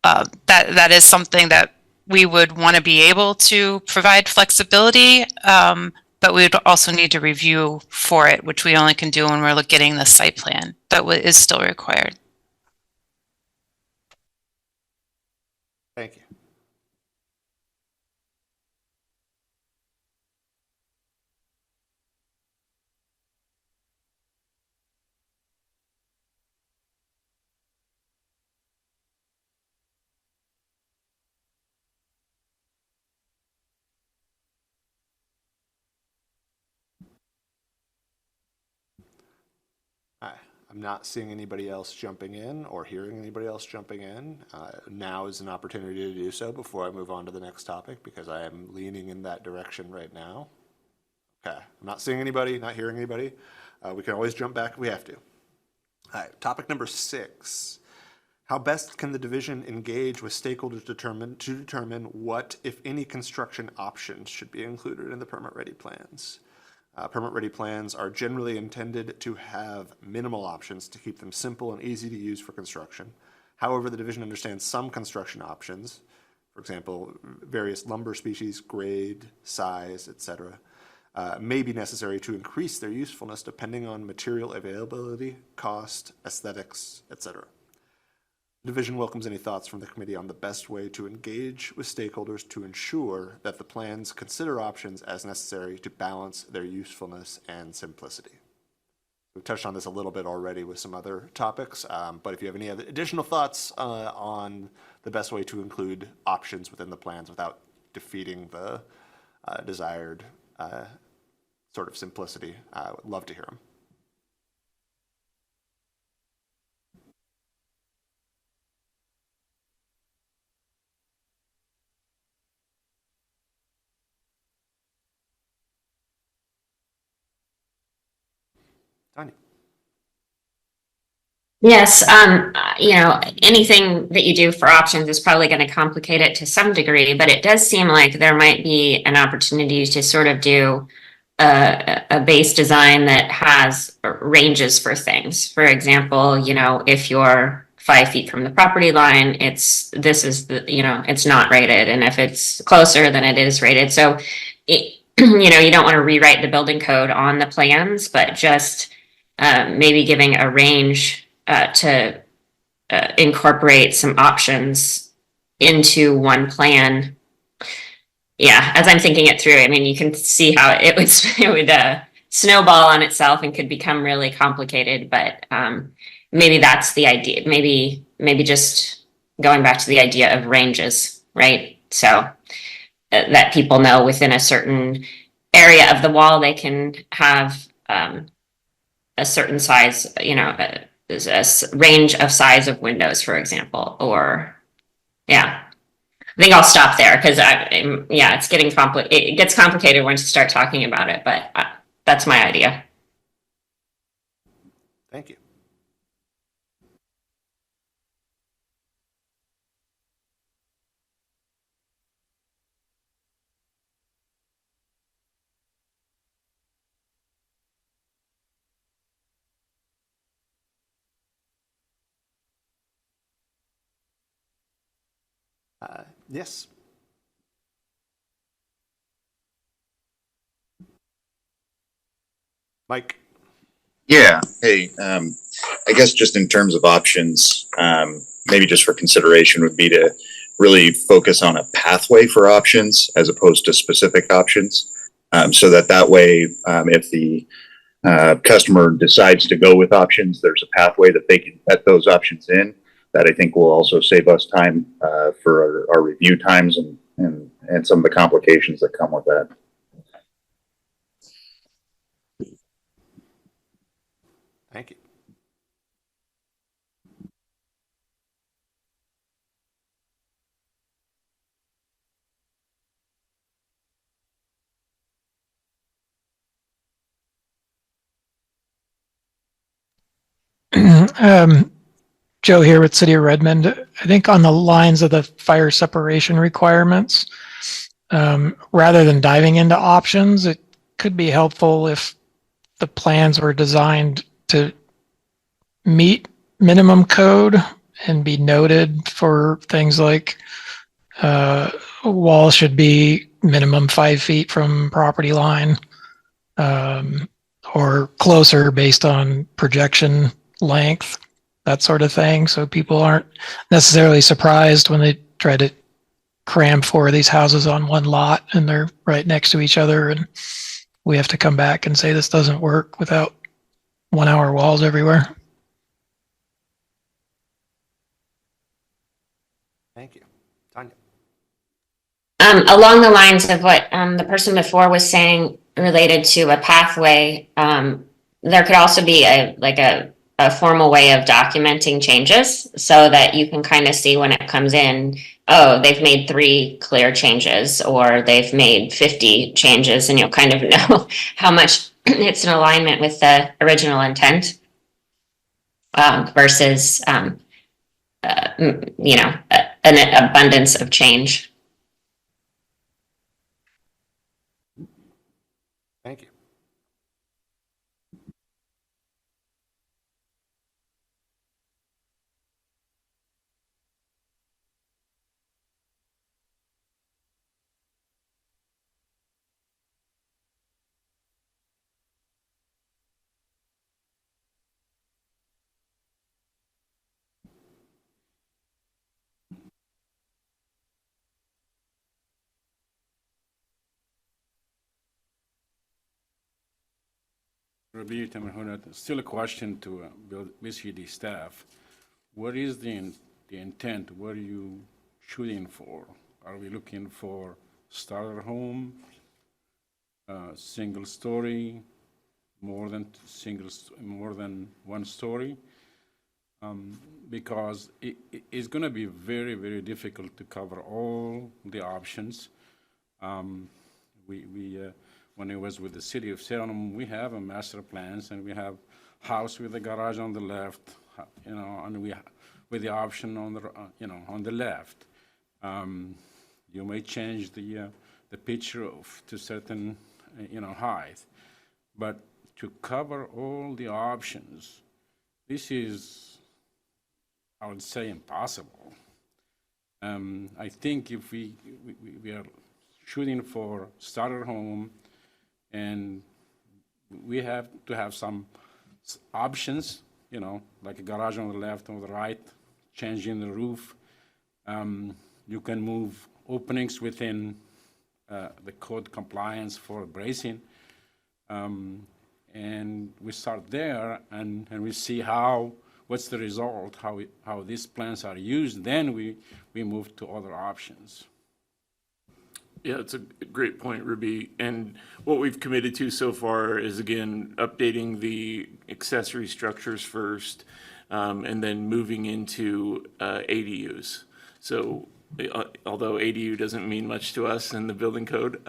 that is something that we would want to be able to provide flexibility, but we would also need to review for it, which we only can do when we're getting the site plan. That is still required. Thank you. I'm not seeing anybody else jumping in or hearing anybody else jumping in. Now is an opportunity to do so before I move on to the next topic, because I am leaning in that direction right now. Okay, I'm not seeing anybody, not hearing anybody. We can always jump back if we have to. All right, topic number 6. How best can the division engage with stakeholders to determine what, if any, construction options should be included in the permit-ready plans? Permit-ready plans are generally intended to have minimal options to keep them simple and easy to use for construction. However, the division understands some construction options, for example, various lumber species, grade, size, etc., may be necessary to increase their usefulness depending on material availability, cost, aesthetics, etc. The division welcomes any thoughts from the committee on the best way to engage with stakeholders to ensure that the plans consider options as necessary to balance their usefulness and simplicity. We've touched on this a little bit already with some other topics, but if you have any other additional thoughts on the best way to include options within the plans without defeating the desired sort of simplicity, I would love to hear them. Tanya. Yes, you know, anything that you do for options is probably going to complicate it to some degree, but it does seem like there might be an opportunity to sort of do a base design that has ranges for things. For example, you know, if you're 5 feet from the property line, it's not rated, and if it's closer, then it is rated. So, you know, you don't want to rewrite the building code on the plans, but just maybe giving a range to incorporate some options into one plan. Yeah, as I'm thinking it through, I mean, you can see how it would snowball on itself and could become really complicated. But maybe that's the idea. Maybe just going back to the idea of ranges, right? So that people know within a certain area of the wall they can have a certain size, you know, a range of size of windows, for example, or yeah. I think I'll stop there because it's getting it gets complicated once you start talking about it, but that's my idea. Thank you. Yes. Mike. Yeah. Hey, I guess just in terms of options, maybe just for consideration would be to really focus on a pathway for options as opposed to specific options. So that way, if the customer decides to go with options, there's a pathway that they can set those options in. That I think will also save us time for our review times and some of the complications that come with that. Thank you. Joe here with City of Redmond. I think on the lines of the fire separation requirements, rather than diving into options, it could be helpful if the plans were designed to meet minimum code and be noted for things like wall should be minimum 5 feet from property line, or closer based on projection length, that sort of thing. So people aren't necessarily surprised when they try to cram 4 of these houses on one lot and they're right next to each other. And we have to come back and say this doesn't work without 1 hour walls everywhere. Thank you. Tanya. Along the lines of what the person before was saying related to a pathway, there could also be a formal way of documenting changes so that you can kind of see when it comes in, oh, they've made 3 clear changes or they've made 50 changes, and you'll kind of know how much it's in alignment with the original intent versus, an abundance of change. Thank you. Rebai, Tamerhoulet, still a question to BCD staff. What is the intent? What are you shooting for? Are we looking for starter home, single story, more than 1 story? Because it's going to be very, very difficult to cover all the options. When I was with the city of Salem, we have a master plans and we have house with a garage on the left, and we with the option on the on the left. You may change the pitch roof to certain height, but to cover all the options, this is, I would say, impossible. I think if we are shooting for starter home, and we have to have some options, like a garage on the left or the right, changing the roof. You can move openings within the code compliance for bracing. And we start there and we see what's the result, how these plans are used. Then we move to other options. Yeah, it's a great point, Rebai. And what we've committed to so far is, again, updating the accessory structures first, and then moving into ADUs. So although ADU doesn't mean much to us in the building code,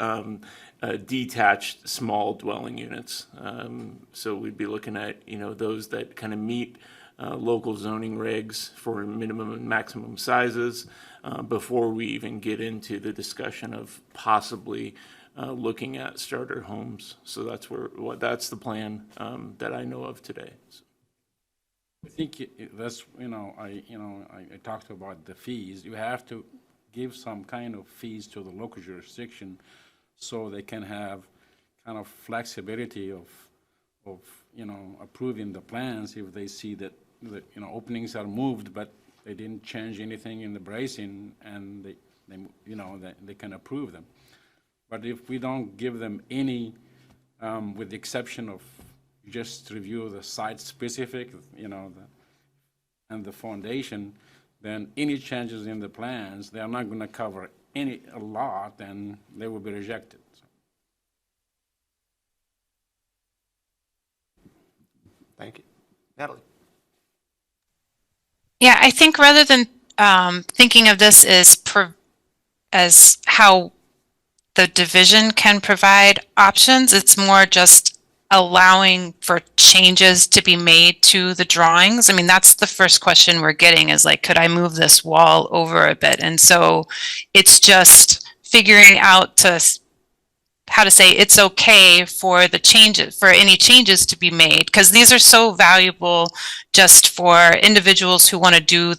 detached small dwelling units. So we'd be looking at, those that kind of meet local zoning regs for minimum and maximum sizes, before we even get into the discussion of possibly looking at starter homes. So that's the plan that I know of today. So. I think that's, I talked about the fees. You have to give some kind of fees to the local jurisdiction so they can have kind of flexibility of approving the plans if they see that openings are moved, but they didn't change anything in the bracing, and they can approve them. But if we don't give them any, with the exception of just review the site specific, and the foundation, then any changes in the plans, they are not going to cover a lot, and they will be rejected. Thank you. Natalie. Yeah, I think rather than thinking of this as how the division can provide options, it's more just allowing for changes to be made to the drawings? I mean, that's the first question we're getting is like, could I move this wall over a bit? And so it's just figuring out how to say it's okay for the changes, for any changes to be made, because these are so valuable just for individuals who want to do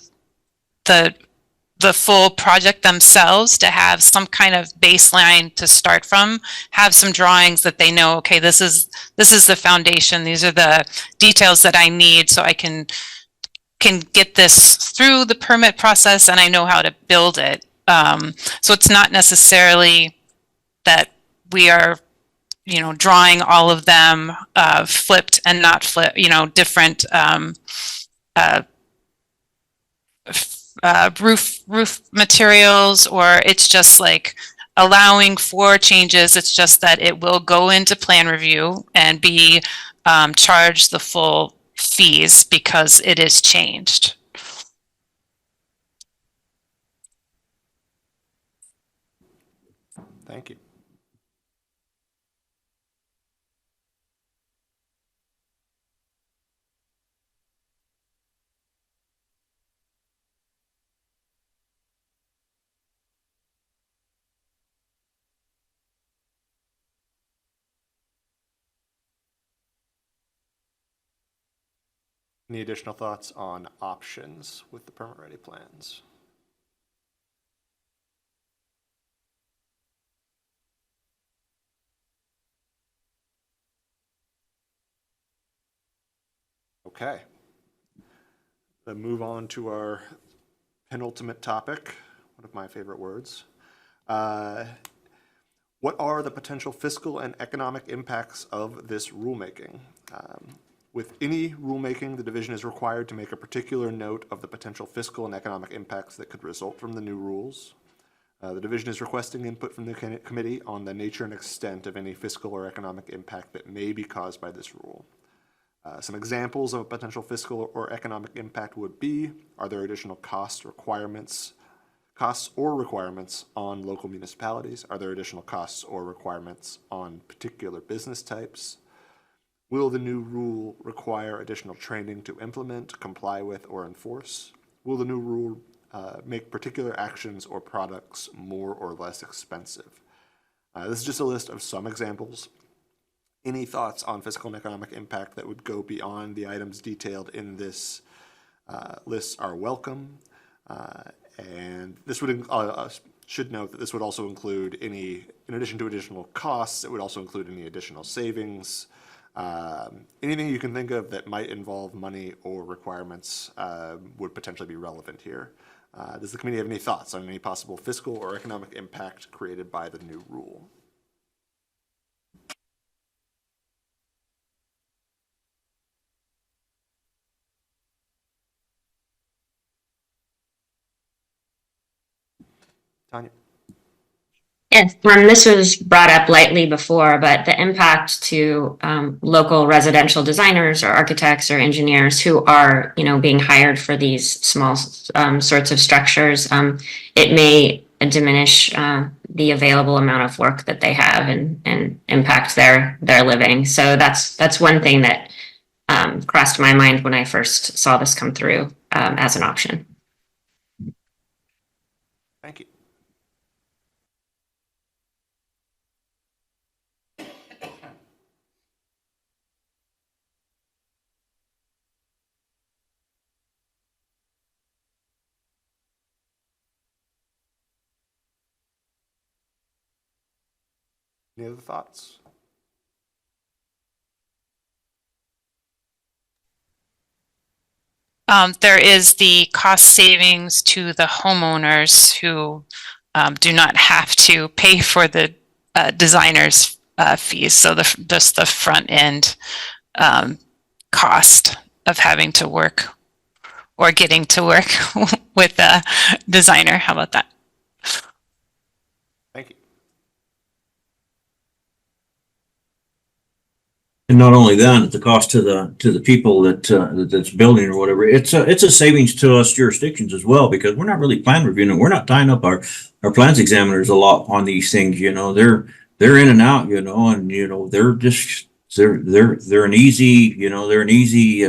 the full project themselves, to have some kind of baseline to start from, have some drawings that they know, okay, this is the foundation, these are the details that I need so I can get this through the permit process and I know how to build it. So it's not necessarily that we are, drawing all of them flipped and not flipped, different roof materials, or it's just like allowing for changes. It's just that it will go into plan review and be charged the full fees because it is changed. Thank you. Any additional thoughts on options with the permit ready plans? Okay. Then move on to our penultimate topic, one of my favorite words. What are the potential fiscal and economic impacts of this rulemaking? With any rulemaking, the division is required to make a particular note of the potential fiscal and economic impacts that could result from the new rules. The division is requesting input from the committee on the nature and extent of any fiscal or economic impact that may be caused by this rule. Some examples of a potential fiscal or economic impact would be, are there additional costs or requirements on local municipalities? Are there additional costs or requirements on particular business types? Will the new rule require additional training to implement, comply with, or enforce? Will the new rule make particular actions or products more or less expensive? This is just a list of some examples. Any thoughts on fiscal and economic impact that would go beyond the items detailed in this list are welcome. And this would should note that this would also include any, in addition to additional costs, it would also include any additional savings. Anything you can think of that might involve money or requirements would potentially be relevant here. Does the committee have any thoughts on any possible fiscal or economic impact created by the new rule? Tanya. Yes, this was brought up lightly before, but the impact to local residential designers or architects or engineers who are, being hired for these small sorts of structures, it may diminish the available amount of work that they have and impact their living. So that's one thing that crossed my mind when I first saw this come through as an option. Thank you. Any other thoughts? There is the cost savings to the homeowners who do not have to pay for the designer's fees. So just the front end cost of having to work or getting to work with a designer. How about that? Thank you. And not only that, the cost to the people that's building or whatever, it's a savings to us jurisdictions as well, because we're not really plan reviewing it. We're not tying up our plans examiners a lot on these things. They're in and out, and they're just they're an easy, they're an easy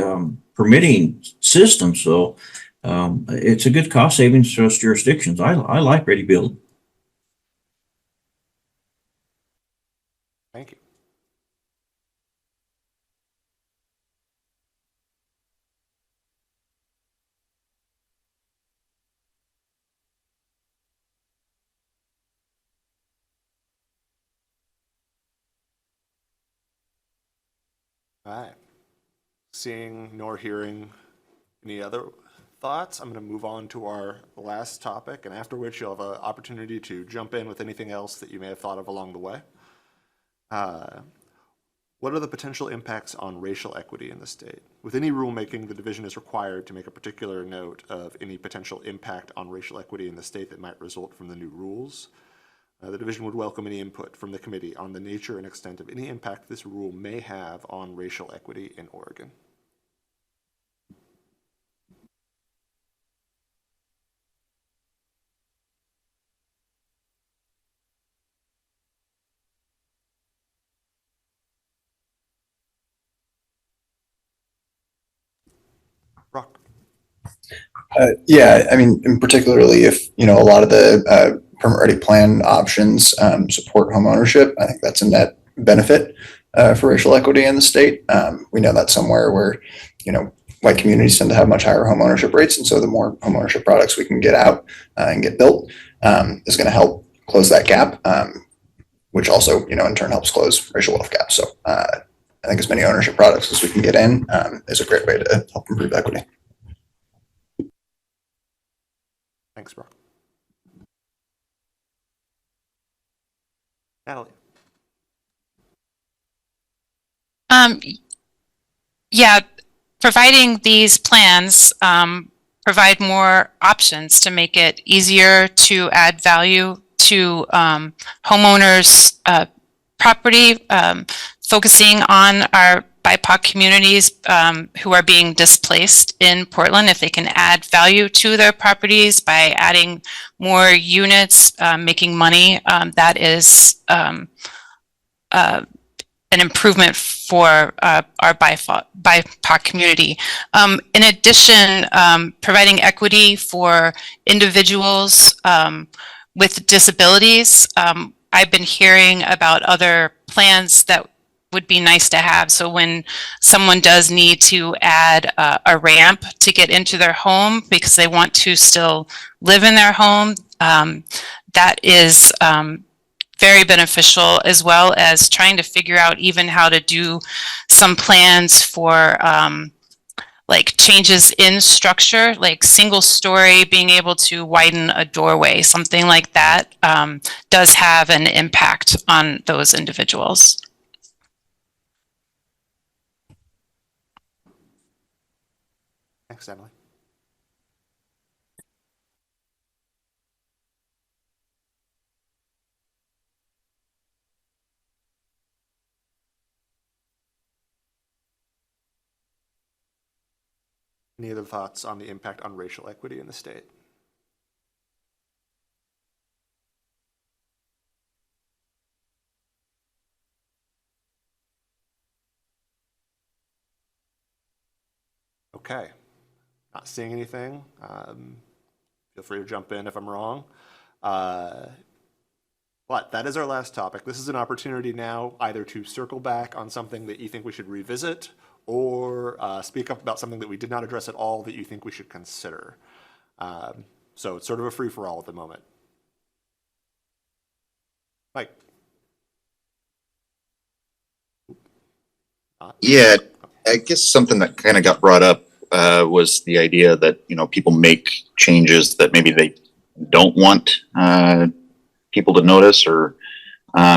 permitting system. So it's a good cost savings for us jurisdictions. I like Ready Build. Thank you. All right. Seeing nor hearing any other thoughts, I'm going to move on to our last topic, and after which you'll have an opportunity to jump in with anything else that you may have thought of along the way. What are the potential impacts on racial equity in the state? With any rulemaking, the division is required to make a particular note of any potential impact on racial equity in the state that might result from the new rules. The division would welcome any input from the committee on the nature and extent of any impact this rule may have on racial equity in Oregon. Rock. Yeah, I mean, and particularly if, a lot of the permit ready plan options support home ownership, I think that's a net benefit for racial equity in the state. We know that's somewhere where, white communities tend to have much higher home ownership rates. And so the more home ownership products we can get out and get built is going to help close that gap, which also, in turn helps close racial wealth gaps. So I think as many ownership products as we can get in is a great way to help improve equity. Thanks, Brock. Natalie. Yeah, providing these plans provide more options to make it easier to add value to homeowners' property, focusing on our BIPOC communities who are being displaced in Portland. If they can add value to their properties by adding more units, making money, that is an improvement for our BIPOC community. In addition, providing equity for individuals with disabilities. I've been hearing about other plans that would be nice to have. So when someone does need to add a ramp to get into their home because they want to still live in their home, that is very beneficial, as well as trying to figure out even how to do some plans for like changes in structure, like single story, being able to widen a doorway, something like that does have an impact on those individuals. Thanks, Emily. Any other thoughts on the impact on racial equity in the state? Okay, not seeing anything. Feel free to jump in if I'm wrong. But that is our last topic. This is an opportunity now either to circle back on something that you think we should revisit, or speak up about something that we did not address at all that you think we should consider. So it's sort of a free-for-all at the moment. Mike. Yeah, I guess something that kind of got brought up was the idea that, people make changes that maybe they don't want people to notice, or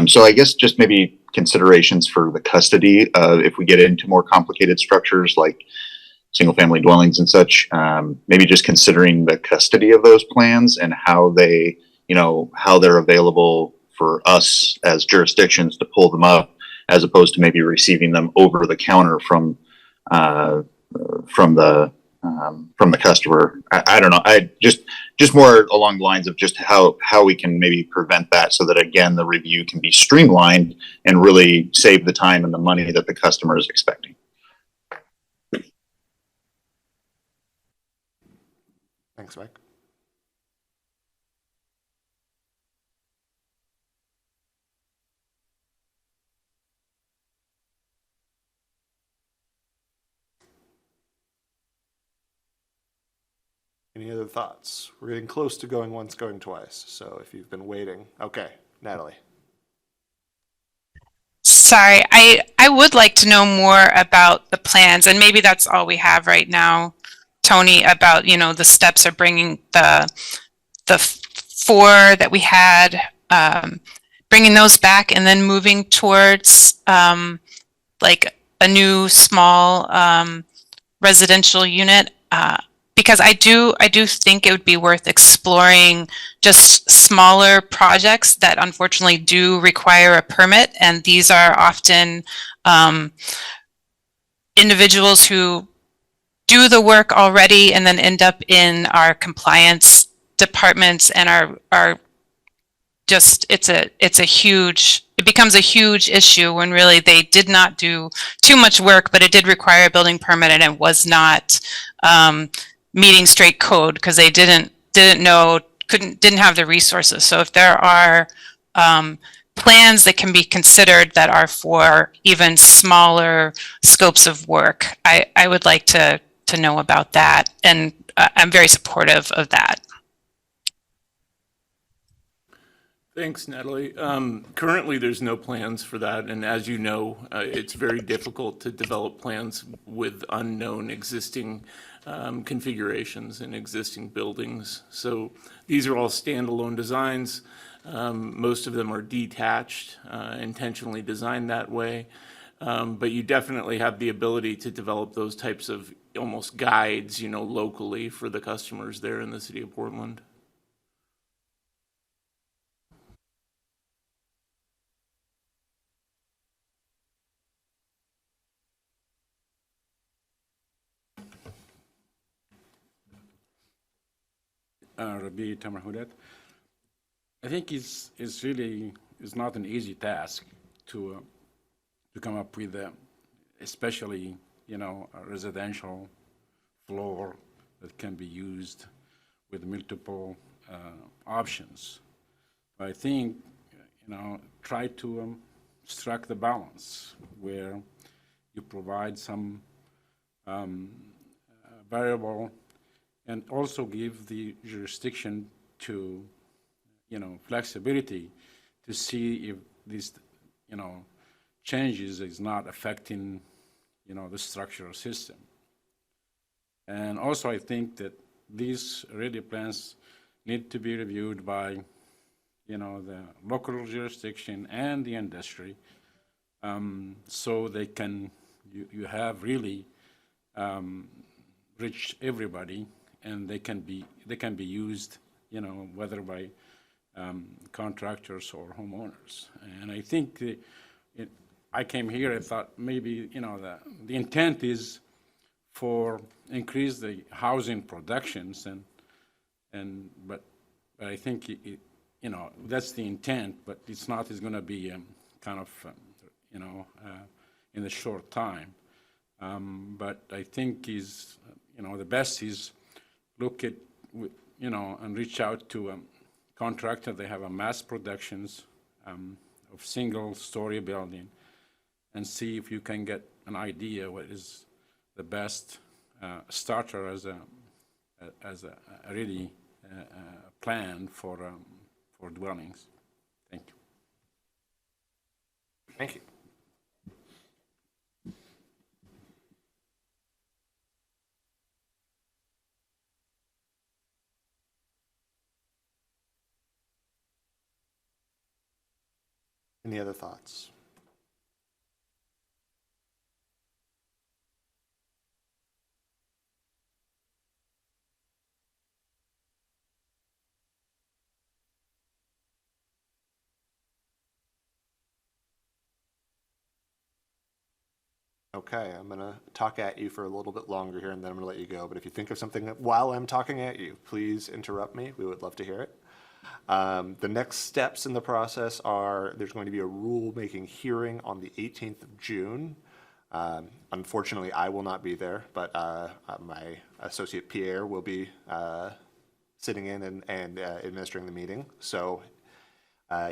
so I guess just maybe considerations for the custody if we get into more complicated structures like single family dwellings and such, maybe just considering the custody of those plans and how they, how they're available for us as jurisdictions to pull them up, as opposed to maybe receiving them over the counter from the customer. I don't know. I just just more along the lines of just how we can maybe prevent that so that, again, the review can be streamlined and really save the time and the money that the customer is expecting. Thanks, Mike. Any other thoughts? We're getting close to going once, going twice. So if you've been waiting, okay, Natalie. Sorry, I would like to know more about the plans, and maybe that's all we have right now, Tony, about, you know, the steps of bringing the four that we had, bringing those back and then moving towards like a new small residential unit. Because I do think it would be worth exploring just smaller projects that unfortunately do require a permit, and these are often individuals who do the work already and then end up in our compliance departments and are just it becomes a huge issue when really they did not do too much work, but it did require a building permit and it was not meeting straight code because they didn't know, didn't have the resources. So if there are plans that can be considered that are for even smaller scopes of work, I would like to know about that, and I'm very supportive of that. Thanks, Natalie. Currently, there's no plans for that, and as you know, it's very difficult to develop plans with unknown existing configurations and existing buildings. So these are all standalone designs. Most of them are detached, intentionally designed that way. But you definitely have the ability to develop those types of almost guides, you know, locally for the customers there in the city of Portland. Rebai, Tamerhoulet. I think it's really not an easy task to come up with, especially, you know, a residential floor that can be used with multiple options. I think, you know, try to strike the balance where you provide some variable and also give the jurisdiction to, you know, flexibility to see if this, you know, changes is not affecting, you know, the structural system. And also I think that these ready plans need to be reviewed by, you know, the local jurisdiction and the industry, so they can, you have really reached everybody, and they can be used, you know, whether by contractors or homeowners. And I think I came here, I thought maybe, you know, the intent is for increase the housing productions, but I think you know, that's the intent, but it's going to be kind of you know, in a short time. But I think you know, the best is look at, you know, and reach out to contractor. They have a mass productions of single story building, and see if you can get an idea what is the best starter as a really plan for dwellings. Thank you. Thank you. Any other thoughts? Okay, I'm gonna talk at you for a little bit longer here and then I'm gonna let you go. But if you think of something while I'm talking at you, please interrupt me. We would love to hear it. The next steps in the process are there's going to be a rulemaking hearing on the 18th of June. Unfortunately, I will not be there, but my associate Pierre will be sitting in and administering the meeting. So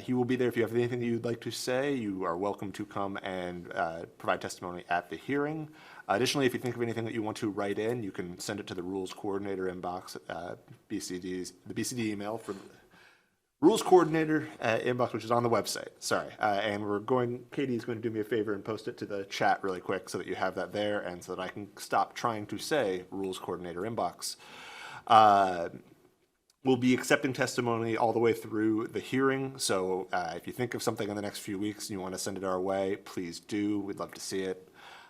he will be there. If you have anything that you'd like to say, you are welcome to come and provide testimony at the hearing. Additionally, if you think of anything that you want to write in, you can send it to the rules coordinator inbox, the BCD email for the rules coordinator inbox, which is on the website. Sorry. And Katie's going to do me a favor and post it to the chat really quick so that you have that there and so that I can stop trying to say rules coordinator inbox. We'll be accepting testimony all the way through the hearing. So if you think of something in the next few weeks and you want to send it our way, please do. We'd love to see it.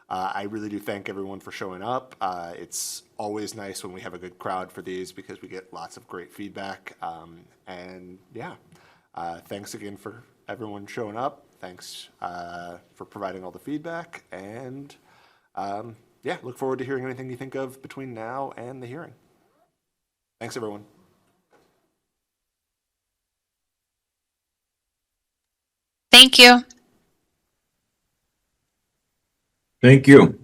I really do thank everyone for showing up. It's always nice when we have a good crowd for these because we get lots of great feedback. Thanks again for everyone showing up. Thanks for providing all the feedback. And look forward to hearing anything you think of between now and the hearing. Thanks, everyone. Thank you. Thank you.